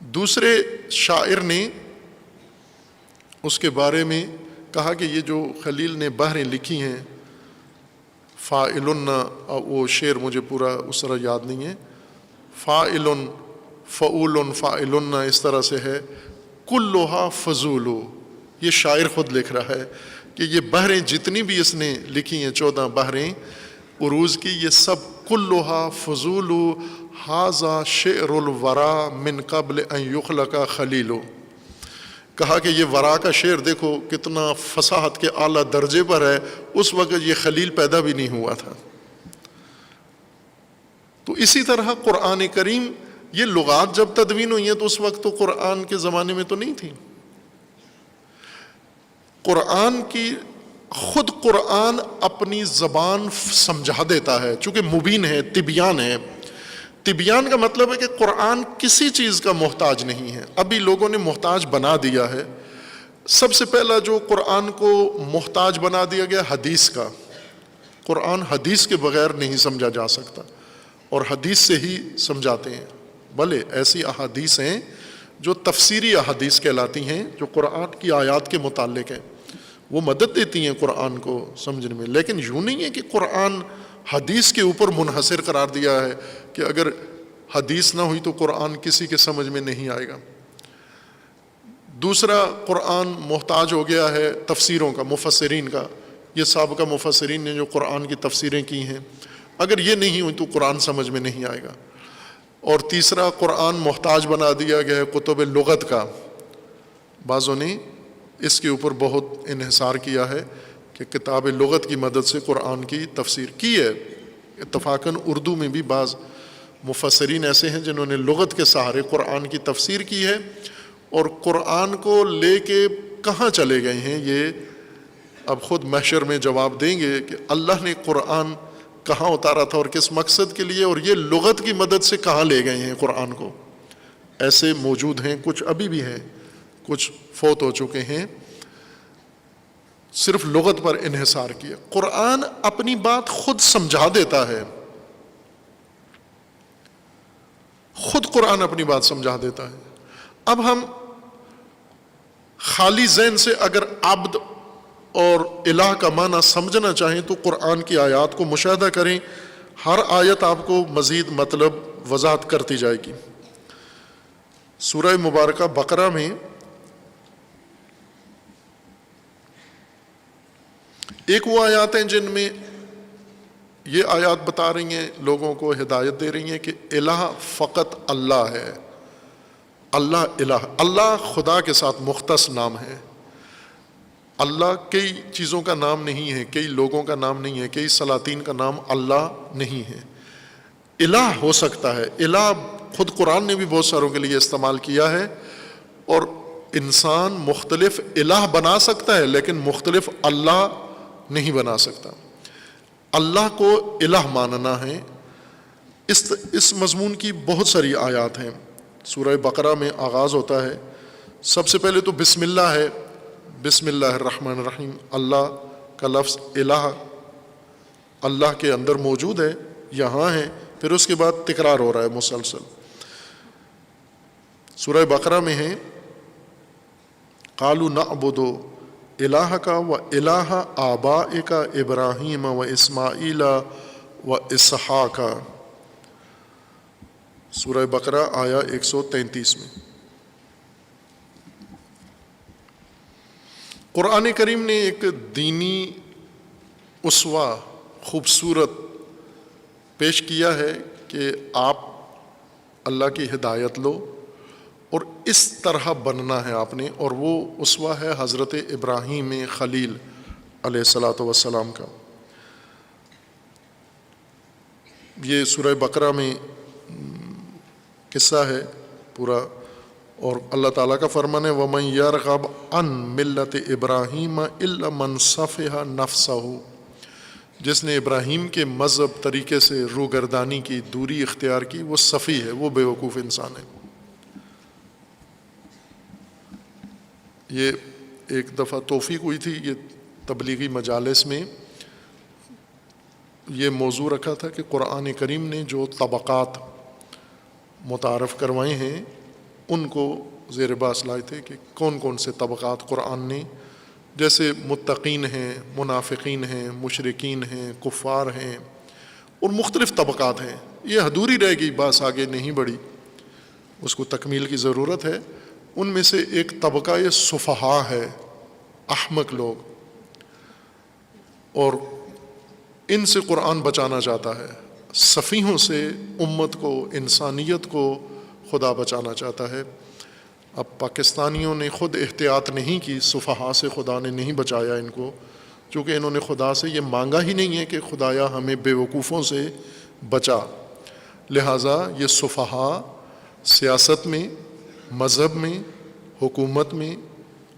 دوسرے شاعر نے اس کے بارے میں کہا کہ یہ جو خلیل نے بحریں لکھی ہیں، فاعلن، وہ شعر مجھے پورا اس طرح یاد نہیں ہے، فاعلن فعولن فاعلن اس طرح سے ہے، کلھا فضول. یہ شاعر خود لکھ رہا ہے کہ یہ بحریں جتنی بھی اس نے لکھی ہیں، 14 بحریں عروض کی، یہ سب کلھا فضول ھذا شعر الورا من قبل ان یخلق خلیل. کہا کہ یہ ورا کا شعر دیکھو کتنا فصاحت کے اعلیٰ درجے پر ہے، اس وقت یہ خلیل پیدا بھی نہیں ہوا تھا. تو اسی طرح قرآن کریم، یہ لغات جب تدوین ہوئی ہیں تو اس وقت تو قرآن کے زمانے میں تو نہیں تھی. قرآن کی خود قرآن اپنی زبان سمجھا دیتا ہے، چونکہ مبین ہے، تبیان ہے. تبیان کا مطلب ہے کہ قرآن کسی چیز کا محتاج نہیں ہے. ابھی لوگوں نے محتاج بنا دیا ہے. سب سے پہلا جو قرآن کو محتاج بنا دیا گیا حدیث کا. قرآن حدیث کے بغیر نہیں سمجھا جا سکتا، اور حدیث سے ہی سمجھاتے ہیں. بھلے ایسی احادیث ہیں جو تفسیری احادیث کہلاتی ہیں، جو قرآن کی آیات کے متعلق ہیں، وہ مدد دیتی ہیں قرآن کو سمجھنے میں. لیکن یوں نہیں ہے کہ قرآن حدیث کے اوپر منحصر قرار دیا ہے کہ اگر حدیث نہ ہوئی تو قرآن کسی کے سمجھ میں نہیں آئے گا. دوسرا، قرآن محتاج ہو گیا ہے تفسیروں کا، مفسرین کا. یہ سابقہ مفسرین نے جو قرآن کی تفسیریں کی ہیں، اگر یہ نہیں ہوئی تو قرآن سمجھ میں نہیں آئے گا. اور تیسرا، قرآن محتاج بنا دیا گیا ہے کتب لغت کا. بعضوں نے اس کے اوپر بہت انحصار کیا ہے کہ کتاب لغت کی مدد سے قرآن کی تفسیر کی ہے. اتفاقاً اردو میں بھی بعض مفسرین ایسے ہیں جنہوں نے لغت کے سہارے قرآن کی تفسیر کی ہے، اور قرآن کو لے کے کہاں چلے گئے ہیں، یہ اب خود محشر میں جواب دیں گے کہ اللہ نے قرآن کہاں اتارا تھا اور کس مقصد کے لیے، اور یہ لغت کی مدد سے کہاں لے گئے ہیں قرآن کو۔ ایسے موجود ہیں، کچھ ابھی بھی ہیں، کچھ فوت ہو چکے ہیں، صرف لغت پر انحصار کیا۔ قرآن اپنی بات خود سمجھا دیتا ہے، خود قرآن اپنی بات سمجھا دیتا ہے۔ اب ہم خالی ذہن سے اگر عبد اور الہ کا معنی سمجھنا چاہیں تو قرآن کی آیات کو مشاہدہ کریں، ہر آیت آپ کو مزید مطلب وضاحت کرتی جائے گی۔ سورہ مبارکہ بقرہ میں ایک وہ آیات ہیں جن میں یہ آیات بتا رہی ہیں، لوگوں کو ہدایت دے رہی ہیں کہ الہ فقط اللہ ہے، اللہ الہ، اللہ خدا کے ساتھ مختص نام ہے۔ اللہ کئی چیزوں کا نام نہیں ہے، کئی لوگوں کا نام نہیں ہے، کئی سلاطین کا نام اللہ نہیں ہے۔ الہ ہو سکتا ہے، الہ خود قرآن نے بھی بہت ساروں کے لیے استعمال کیا ہے، اور انسان مختلف الہ بنا سکتا ہے لیکن مختلف اللہ نہیں بنا سکتا۔ اللہ کو الہ ماننا ہے، اس مضمون کی بہت ساری آیات ہیں۔ سورہ بقرہ میں آغاز ہوتا ہے، سب سے پہلے تو بسم اللہ ہے، بسم اللہ الرحمن الرحیم، اللہ کا لفظ الہ اللہ کے اندر موجود ہے، یہاں ہے، پھر اس کے بعد تکرار ہو رہا ہے مسلسل۔ سورہ بقرہ میں ہے قالوا نعبد الہک و الہ آبائک ابراہیم و اسماعیل و اسحاق، سورہ بقرہ آیا 133 میں۔ قرآن کریم نے ایک دینی اسوہ خوبصورت پیش کیا ہے کہ آپ اللہ کی ہدایت لو اور اس طرح بننا ہے آپ نے، اور وہ اسوہ ہے حضرت ابراہیم خلیل علیہ الصلاۃ والسلام کا۔ یہ سورہ بقرہ میں قصہ ہے پورا، اور اللہ تعالیٰ کا فرمان ہے وَمَن يَرْغَبْ عَن مِلَّةِ إِبْرَاهِيمَ إِلَّا مَنْ صَفِحَ نَفْسَهُ، جس نے ابراہیم کے مذہب طریقے سے روگردانی کی، دوری اختیار کی، وہ صفی ہے، وہ بے وقوف انسان ہے۔ یہ ایک دفعہ توفیق ہوئی تھی، یہ تبلیغی مجالس میں یہ موضوع رکھا تھا کہ قرآن کریم نے جو طبقات متعارف کروائے ہیں ان کو زیر بحث لائے تھے کہ کون کون سے طبقات قرآن نے، جیسے متقین ہیں، منافقین ہیں، مشرکین ہیں، کفار ہیں، اور مختلف طبقات ہیں۔ یہ ادھوری رہ گئی، بس آگے نہیں بڑھی، اس کو تکمیل کی ضرورت ہے۔ ان میں سے ایک طبقہ یہ سفہاء ہے، احمق لوگ، اور ان سے قرآن بچانا چاہتا ہے۔ سفیہوں سے امت کو، انسانیت کو خدا بچانا چاہتا ہے۔ اب پاکستانیوں نے خود احتیاط نہیں کی، سفہاء سے خدا نے نہیں بچایا ان کو، چونکہ انہوں نے خدا سے یہ مانگا ہی نہیں ہے کہ خدایا ہمیں بے وقوفوں سے بچا، لہٰذا یہ سفہاء سیاست میں، مذہب میں، حکومت میں،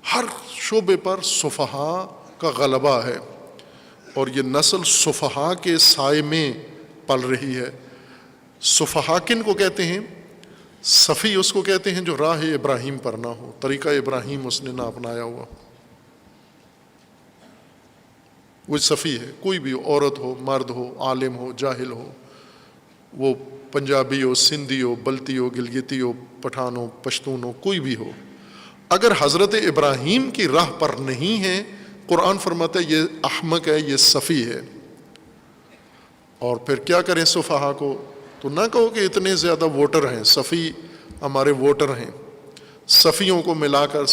ہر شعبے پر سفہاء کا غلبہ ہے، اور یہ نسل سفہاء کے سائے میں پل رہی ہے۔ سفہاء کن کو کہتے ہیں؟ صفی اس کو کہتے ہیں جو راہ ابراہیم پر نہ ہو، طریقہ ابراہیم اس نے نہ اپنایا ہوا، وہ صفی ہے۔ کوئی بھی عورت ہو، مرد ہو، عالم ہو، جاہل ہو، وہ پنجابی ہو، سندھی ہو، بلتی ہو، گلگتی ہو، پٹھان ہو، پشتون ہو، کوئی بھی ہو، اگر حضرت ابراہیم کی راہ پر نہیں ہے، قرآن فرماتا ہے یہ احمق ہے، یہ صفی ہے۔ اور پھر کیا کریں سفہاء کو؟ تو نہ کہو کہ اتنے زیادہ ووٹر ہیں، صفی ہمارے ووٹر ہیں، صفیوں کو ملا کر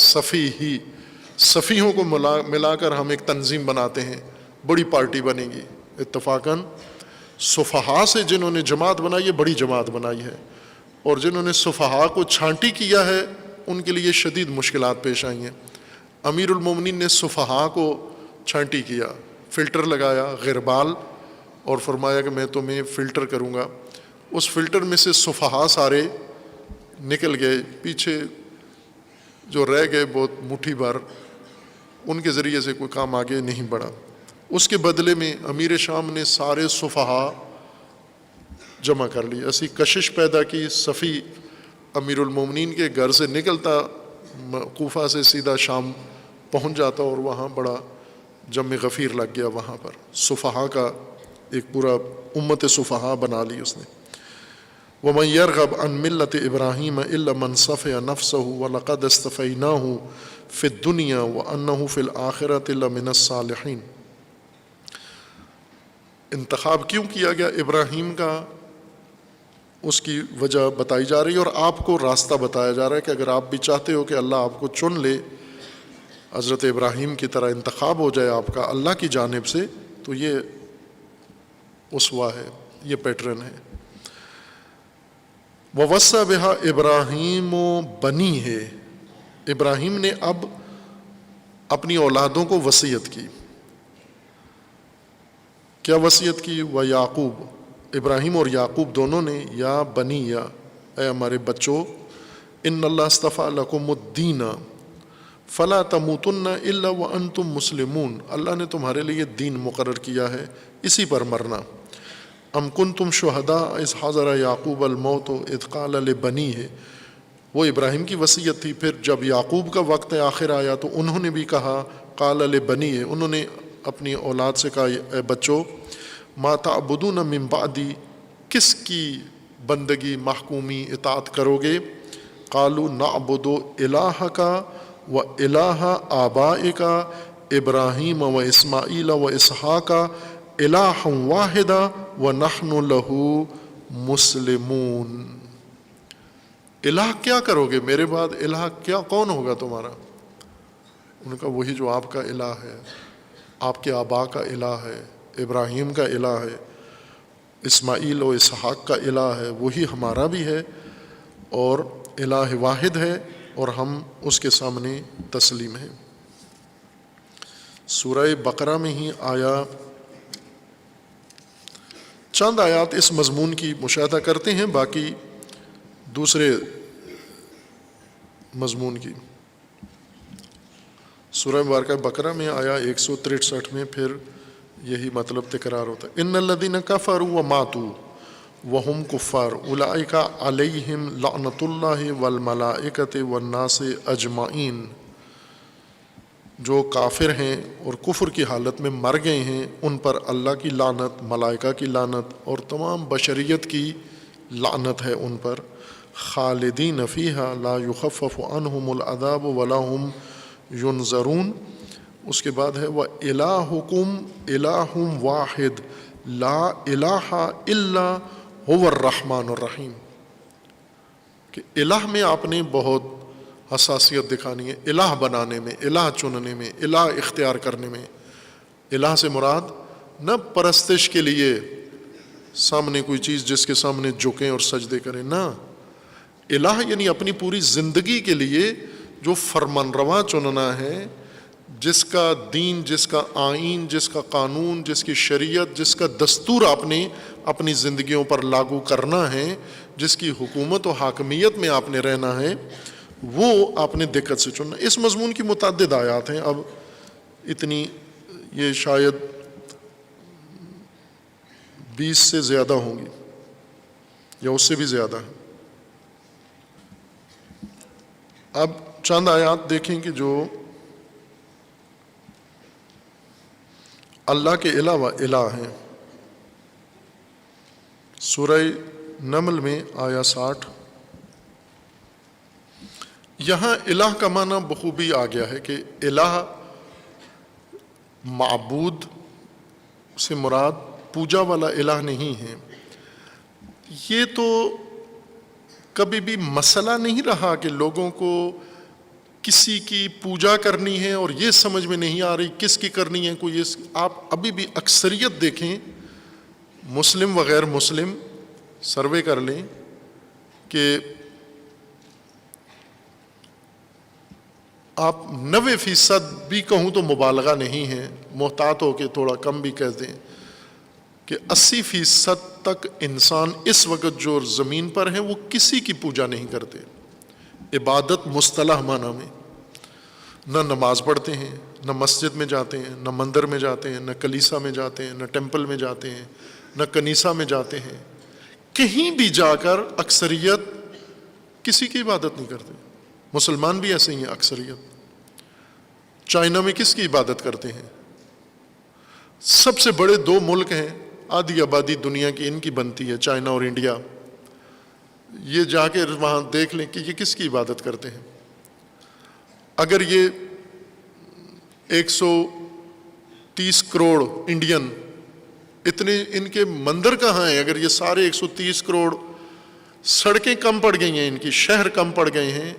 صفیوں کو ملا کر ہم ایک تنظیم بناتے ہیں، بڑی پارٹی بنے گی۔ اتفاقاً سفہاء سے جنہوں نے جماعت بنائی ہے، بڑی جماعت بنائی ہے، اور جنہوں نے سفہاء کو چھانٹی کیا ہے ان کے لیے شدید مشکلات پیش آئی ہیں۔ امیر المومنین نے سفہاء کو چھانٹی کیا، فلٹر لگایا غربال، اور فرمایا کہ میں تمہیں فلٹر کروں گا۔ اس فلٹر میں سے سفہاء سارے نکل گئے، پیچھے جو رہ گئے بہت مٹھی بھر، ان کے ذریعے سے کوئی کام آگے نہیں بڑھا۔ اس کے بدلے میں امیر شام نے سارے صفحاء جمع کر لی، ایسی کشش پیدا کی، صفی امیر المومنین کے گھر سے نکلتا کوفہ سے سیدھا شام پہنچ جاتا، اور وہاں بڑا جمع غفیر لگ گیا، وہاں پر صفحاء کا ایک پورا امت صفحاء بنا لی اس نے۔ وَمَن يَرْغَبْ عَن مِلَّةِ إِبْرَاهِيمَ إِلَّا مَن صَفِيَ نَفْسَهُ وَلَقَدِ اصْطَفَيْنَاهُ فِي الدُّنْيَا وَأَنَّهُ فِي الْآخِرَةِ لَمِنَ الصَّالِحِينَ۔ انتخاب کیوں کیا گیا ابراہیم کا، اس کی وجہ بتائی جا رہی ہے، اور آپ کو راستہ بتایا جا رہا ہے کہ اگر آپ بھی چاہتے ہو کہ اللہ آپ کو چن لے، حضرت ابراہیم کی طرح انتخاب ہو جائے آپ کا اللہ کی جانب سے، تو یہ اسوہ ہے، یہ پیٹرن ہے۔ وَوَصَّى بِهَا إِبْرَاهِيمُ بَنِيهِ، ابراہیم نے اب اپنی اولادوں کو وصیت کی۔ کیا وصیت کی؟ وَيَعْقُوب، ابراہیم اور یعقوب دونوں نے، یا بنی، یا اے ہمارے بچوں، ان اللہ اصطفیٰ لکم الدین فلا تموتن الا وانتم مسلمون، اللہ نے تمہارے لیے دین مقرر کیا ہے، اسی پر مرنا۔ ام کنتم شہداء اذ حضر یعقوب الموت اذ قال لبنیہ، وہ ابراہیم کی وصیت تھی، پھر جب یعقوب کا وقت آخر آیا تو انہوں نے بھی کہا، قال لبنیہ، انہوں نے اپنی اولاد سے کہا، اے بچوں، ما تعبدون من بعدی، کس کی بندگی، محکومی، اطاعت کرو گے؟ قالوا نعبد الہک و الہ آبائک ابراہیم و اسماعیل و اسحاق الہ واحد ونحن لہ مسلمون۔ الہ کیا کرو گے میرے بعد؟ الہ کیا، کون ہوگا تمہارا؟ ان کا وہی جو آپ کا الہ ہے، آپ کے آبا کا الہ ہے، ابراہیم کا الہ ہے، اسماعیل و اسحاق کا الہ ہے، وہی ہمارا بھی ہے، اور الہ واحد ہے، اور ہم اس کے سامنے تسلیم ہیں۔ سورہ بقرہ میں ہی آیا، چند آیات اس مضمون کی مشاہدہ کرتے ہیں، باقی دوسرے مضمون کی۔ سورہ مبارکہ بقرہ میں آیا 163 میں پھر یہی مطلب تکرار ہوتا ہے۔ ان الذین کفروا وماتوا وہم کفار اولئک علیہم لعنۃ اللہ والملائکۃ والناس اجمعین، جو کافر ہیں اور کفر کی حالت میں مر گئے ہیں، ان پر اللہ کی لعنت، ملائکہ کی لعنت، اور تمام بشریت کی لعنت ہے ان پر۔ خالدین فیہا لا یخفف عنہم العذاب ولا هم ینظرون۔ اس کے بعد ہے وَإِلَٰهُكُمْ إِلَٰهٌ وَاحِدٌ لَا إِلَٰهَ إِلَّا هُوَ الرَّحْمَٰنُ الرَّحِيمُ، کہ الہ میں آپ نے بہت حساسیت دکھانی ہے، الہ بنانے میں، الہ چننے میں، الہ اختیار کرنے میں۔ الہ سے مراد نہ پرستش کے لیے سامنے کوئی چیز جس کے سامنے جھکیں اور سجدے کریں، نہ، الہ یعنی اپنی پوری زندگی کے لیے جو فرمان روا چننا ہے، جس کا دین، جس کا آئین، جس کا قانون، جس کی شریعت، جس کا دستور آپ نے اپنی زندگیوں پر لاگو کرنا ہے، جس کی حکومت و حاکمیت میں آپ نے رہنا ہے، وہ آپ نے دقت سے چننا۔ اس مضمون کی متعدد آیات ہیں، اب اتنی، یہ شاید 20 سے زیادہ ہوں گی یا اس سے بھی زیادہ ہے۔ اب چند آیات دیکھیں کہ جو اللہ کے علاوہ الہ ہیں۔ سورہ نمل میں آیا 60، یہاں الہ کا معنی بخوبی آ گیا ہے کہ الہ معبود سے مراد پوجا والا الہ نہیں ہے۔ یہ تو کبھی بھی مسئلہ نہیں رہا کہ لوگوں کو کسی کی پوجا کرنی ہے اور یہ سمجھ میں نہیں آ رہی کس کی کرنی ہے کوئی۔ آپ ابھی بھی اکثریت دیکھیں، مسلم و غیر مسلم، سروے کر لیں کہ آپ 90% بھی کہوں تو مبالغہ نہیں ہے، محتاط ہو کے تھوڑا کم بھی کہہ دیں کہ 80% تک انسان اس وقت جو زمین پر ہیں وہ کسی کی پوجا نہیں کرتے، عبادت مصطلح معنی میں۔ نہ نماز پڑھتے ہیں، نہ مسجد میں جاتے ہیں، نہ مندر میں جاتے ہیں، نہ کلیسا میں جاتے ہیں، نہ ٹیمپل میں جاتے ہیں، نہ کنیسا میں جاتے ہیں. کہیں بھی جا کر اکثریت کسی کی عبادت نہیں کرتے. مسلمان بھی ایسے ہی ہیں اکثریت. چائنا میں کس کی عبادت کرتے ہیں؟ سب سے بڑے دو ملک ہیں، آدھی آبادی دنیا کی ان کی بنتی ہے، چائنا اور انڈیا. یہ جا کے وہاں دیکھ لیں کہ یہ کس کی عبادت کرتے ہیں. اگر یہ 130 کروڑ انڈین، اتنے ان کے مندر کہاں ہیں؟ اگر یہ سارے 130 کروڑ، سڑکیں کم پڑ گئی ہیں، ان کی شہر کم پڑ گئے ہیں،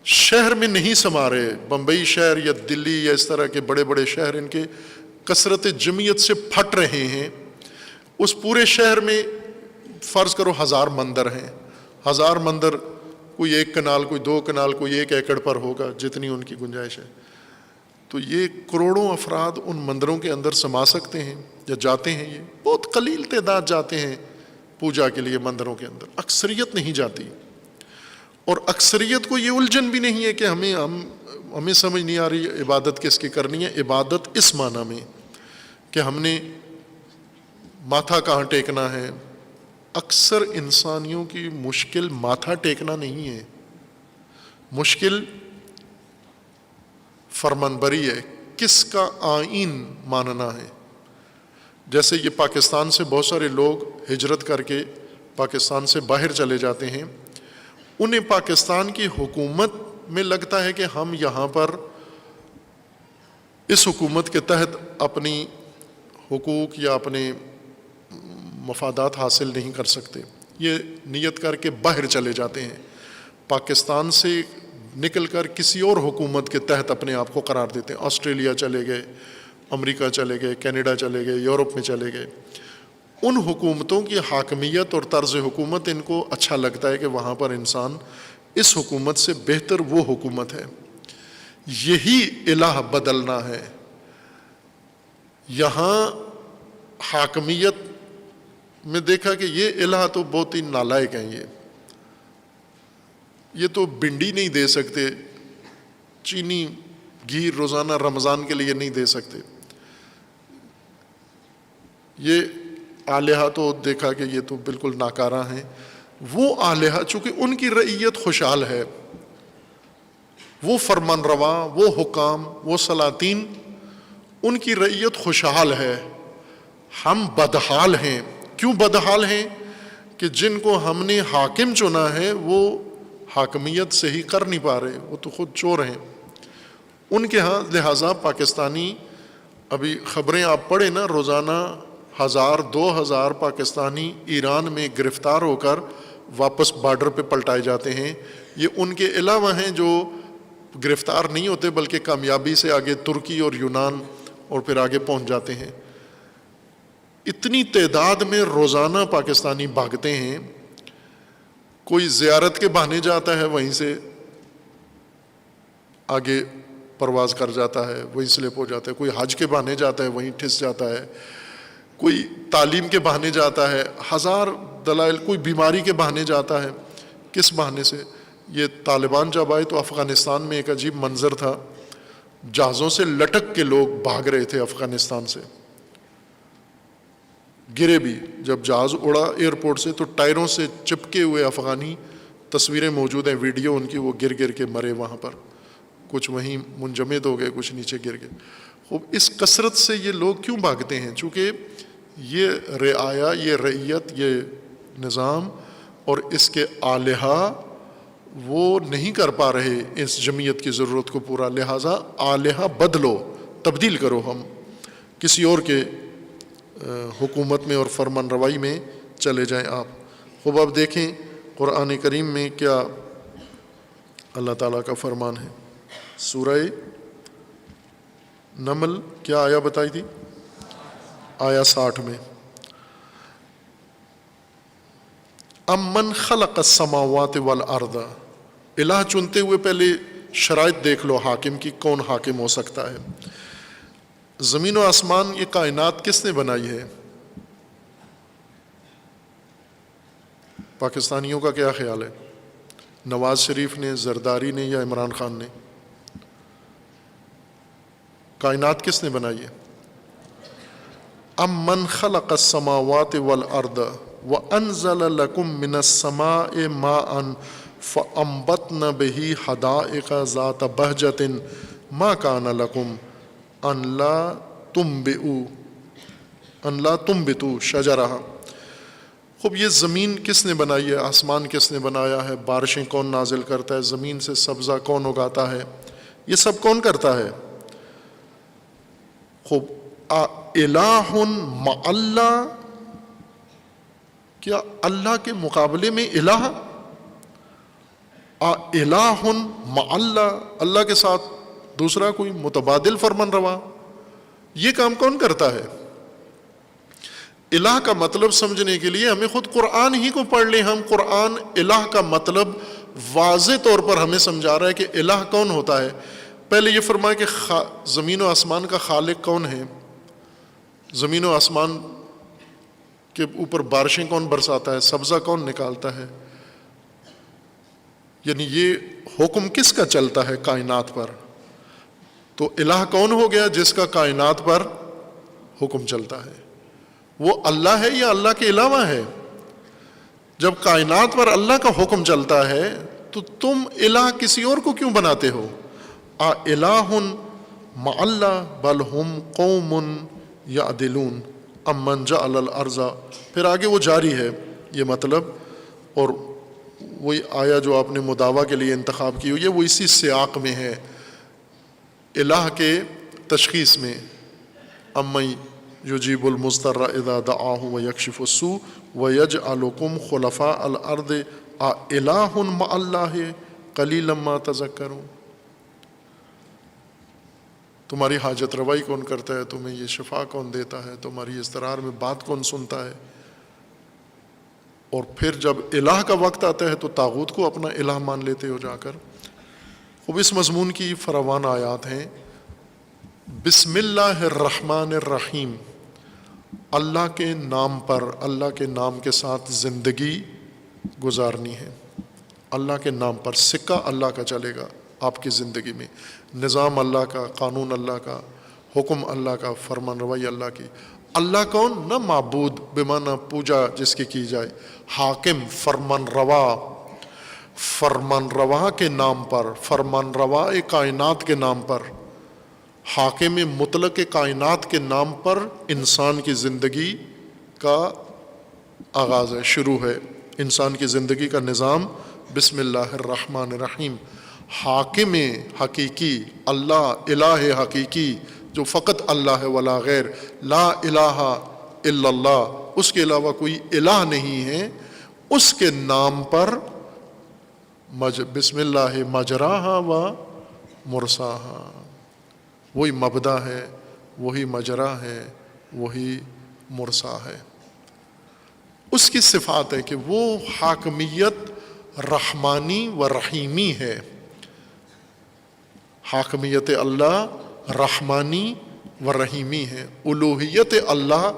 شہر میں نہیں سما رہے. بمبئی شہر یا دلی یا اس طرح کے بڑے بڑے شہر ان کے کثرت جمعیت سے پھٹ رہے ہیں. اس پورے شہر میں فرض کرو 1000 مندر ہیں. 1000 مندر، کوئی 1 کنال، کوئی 2 کنال، کوئی 1 ایکڑ پر ہوگا، جتنی ان کی گنجائش ہے. تو یہ کروڑوں افراد ان مندروں کے اندر سما سکتے ہیں یا جاتے ہیں؟ یہ بہت قلیل تعداد جاتے ہیں پوجا کے لیے مندروں کے اندر، اکثریت نہیں جاتی. اور اکثریت کو یہ الجھن بھی نہیں ہے کہ ہمیں سمجھ نہیں آ رہی عبادت کس کی کرنی ہے. عبادت اس معنی میں کہ ہم نے ماتھا کہاں ٹیکنا ہے. اکثر انسانیوں کی مشکل ماتھا ٹیکنا نہیں ہے، مشکل فرمانبری ہے، کس کا آئین ماننا ہے. جیسے یہ پاکستان سے بہت سارے لوگ ہجرت کر کے پاکستان سے باہر چلے جاتے ہیں، انہیں پاکستان کی حکومت میں لگتا ہے کہ ہم یہاں پر اس حکومت کے تحت اپنی حقوق یا اپنے مفادات حاصل نہیں کر سکتے. یہ نیت کر کے باہر چلے جاتے ہیں، پاکستان سے نکل کر کسی اور حکومت کے تحت اپنے آپ کو قرار دیتے ہیں. آسٹریلیا چلے گئے، امریکہ چلے گئے، کینیڈا چلے گئے، یورپ میں چلے گئے. ان حکومتوں کی حاکمیت اور طرز حکومت ان کو اچھا لگتا ہے کہ وہاں پر انسان اس حکومت سے بہتر وہ حکومت ہے. یہی الہ بدلنا ہے. یہاں حاکمیت میں دیکھا کہ یہ الہ تو بہت ہی نالائق ہیں، یہ تو بنڈی نہیں دے سکتے، چینی گھی روزانہ رمضان کے لیے نہیں دے سکتے. یہ آلیہ تو دیکھا کہ یہ تو بالکل ناکارہ ہیں. وہ آلیہ چونکہ ان کی رعیت خوشحال ہے، وہ فرمان روا، وہ حکام، وہ سلاطین، ان کی رعیت خوشحال ہے. ہم بدحال ہیں. کیوں بدحال ہیں؟ کہ جن کو ہم نے حاکم چنا ہے وہ حاکمیت صحیح کر نہیں پا رہے، وہ تو خود چور ہیں. ان کے ہاں لہٰذا پاکستانی، ابھی خبریں آپ پڑھیں نا، روزانہ 1000-2000 پاکستانی ایران میں گرفتار ہو کر واپس بارڈر پہ پلٹائے جاتے ہیں. یہ ان کے علاوہ ہیں جو گرفتار نہیں ہوتے بلکہ کامیابی سے آگے ترکی اور یونان اور پھر آگے پہنچ جاتے ہیں. اتنی تعداد میں روزانہ پاکستانی بھاگتے ہیں. کوئی زیارت کے بہانے جاتا ہے، وہیں سے آگے پرواز کر جاتا ہے، وہیں سلپ ہو جاتا ہے. کوئی حج کے بہانے جاتا ہے، وہیں ٹھس جاتا ہے. کوئی تعلیم کے بہانے جاتا ہے، 1000 دلائل. کوئی بیماری کے بہانے جاتا ہے. کس بہانے سے؟ یہ طالبان جب آئے تو افغانستان میں ایک عجیب منظر تھا، جہازوں سے لٹک کے لوگ بھاگ رہے تھے افغانستان سے. گرے بھی، جب جہاز اڑا ایئرپورٹ سے تو ٹائروں سے چپکے ہوئے افغانی، تصویریں موجود ہیں، ویڈیو ان کی، وہ گر گر کے مرے وہاں پر. کچھ وہیں منجمد ہو گئے، کچھ نیچے گر گئے. خوب اس کثرت سے یہ لوگ کیوں بھاگتے ہیں؟ چونکہ یہ رعایا، یہ رعیت، یہ نظام اور اس کے آلیہ وہ نہیں کر پا رہے اس جمعیت کی ضرورت کو پورا. لہٰذا آلیہ بدلو، تبدیل کرو، ہم کسی اور کے حکومت میں اور فرمان روائی میں چلے جائیں آپ. خوب اب دیکھیں قرآن کریم میں کیا اللہ تعالیٰ کا فرمان ہے. سورہ نمل کیا آیا بتائی تھی؟ آیا 60 میں. امن خلق السماوات والارض. الہ چنتے ہوئے پہلے شرائط دیکھ لو حاکم کی، کون حاکم ہو سکتا ہے. زمین و آسمان، یہ کائنات کس نے بنائی ہے؟ پاکستانیوں کا کیا خیال ہے؟ نواز شریف نے، زرداری نے، یا عمران خان نے؟ کائنات کس نے بنائی ہے؟ امن خلق السماوات والارض وانزل لكم من السماء ماء فانبتنا به حدائق ذات بهجة ما كان لكم ان لا تنبتوا شجرها۔ خوب یہ زمین کس نے بنائی ہے؟ آسمان کس نے بنایا ہے؟ بارشیں کون نازل کرتا ہے؟ زمین سے سبزہ کون اگاتا ہے؟ یہ سب کون کرتا ہے؟ خوب الہ مع اللہ، کیا اللہ کے مقابلے میں الہ؟ الہ مع اللہ، اللہ کے ساتھ دوسرا کوئی متبادل فرمان روا، یہ کام کون کرتا ہے؟ الہ کا مطلب سمجھنے کے لیے ہمیں خود قرآن ہی کو پڑھ لیں۔ ہم قرآن الہ کا مطلب واضح طور پر ہمیں سمجھا رہا ہے کہ الہ کون ہوتا ہے۔ پہلے یہ فرمایا کہ زمین و آسمان کا خالق کون ہے، زمین و آسمان کے اوپر بارشیں کون برساتا ہے، سبزہ کون نکالتا ہے، یعنی یہ حکم کس کا چلتا ہے کائنات پر؟ تو الہ کون ہو گیا؟ جس کا کائنات پر حکم چلتا ہے۔ وہ اللہ ہے یا اللہ کے علاوہ ہے؟ جب کائنات پر اللہ کا حکم چلتا ہے تو تم الہ کسی اور کو کیوں بناتے ہو؟ الہ مع اللہ بل ہم قوم یعدلون امن جعل الارض، پھر آگے وہ جاری ہے یہ مطلب، اور وہی آیا جو آپ نے مداوع کے لیے انتخاب کی ہوئی ہے وہ اسی سیاق میں ہے، الہ کے تشخیص میں۔ امن یجیب المضطر اذا دعاہ ویکشف السوء ویجعلکم خلفاء الارض الہ مع اللہ قلیلا ما تذکرون۔ تمہاری حاجت روائی کون کرتا ہے؟ تمہیں یہ شفا کون دیتا ہے؟ تمہاری اضطرار میں بات کون سنتا ہے؟ اور پھر جب الہ کا وقت آتا ہے تو طاغوت کو اپنا الہ مان لیتے ہو جا کر۔ خوب اس مضمون کی فراوان آیات ہیں۔ بسم اللہ الرحمن الرحیم، اللہ کے نام پر، اللہ کے نام کے ساتھ زندگی گزارنی ہے۔ اللہ کے نام پر سکہ اللہ کا چلے گا آپ کی زندگی میں، نظام اللہ کا، قانون اللہ کا، حکم اللہ کا، فرمان روائی اللہ کی۔ اللہ کون؟ نہ معبود بمعنی پوجا جس کی جائے، حاکم، فرمان روا، فرمان روا کے نام پر، فرمان روا کائنات کے نام پر، حاکم مطلق کائنات کے نام پر انسان کی زندگی کا آغاز ہے، شروع ہے۔ انسان کی زندگی کا نظام بسم اللہ الرحمن الرحیم۔ حاکم حقیقی اللہ، الہ حقیقی جو فقط اللہ ہے ولا غیر، لا الہ الا اللہ، اس کے علاوہ کوئی الہ نہیں ہے، اس کے نام پر بسم اللہ مجراہا و مرساہا، وہی مبدا ہے، وہی مجرا ہے، وہی مرسا ہے۔ اس کی صفات ہے کہ وہ حاکمیت رحمانی و رحیمی ہے۔ حاکمیت اللہ رحمانی و رحیمی ہے، الوہیت اللہ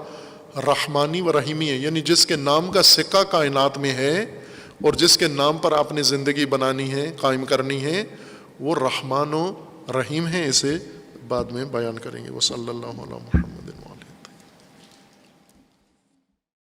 رحمانی و رحیمی ہے، یعنی جس کے نام کا سکہ کائنات میں ہے اور جس کے نام پر آپ نے زندگی بنانی ہے، قائم کرنی ہے، وہ رحمان و رحیم ہے۔ اسے بعد میں بیان کریں گے۔ وصلی اللہ علیہ وسلم۔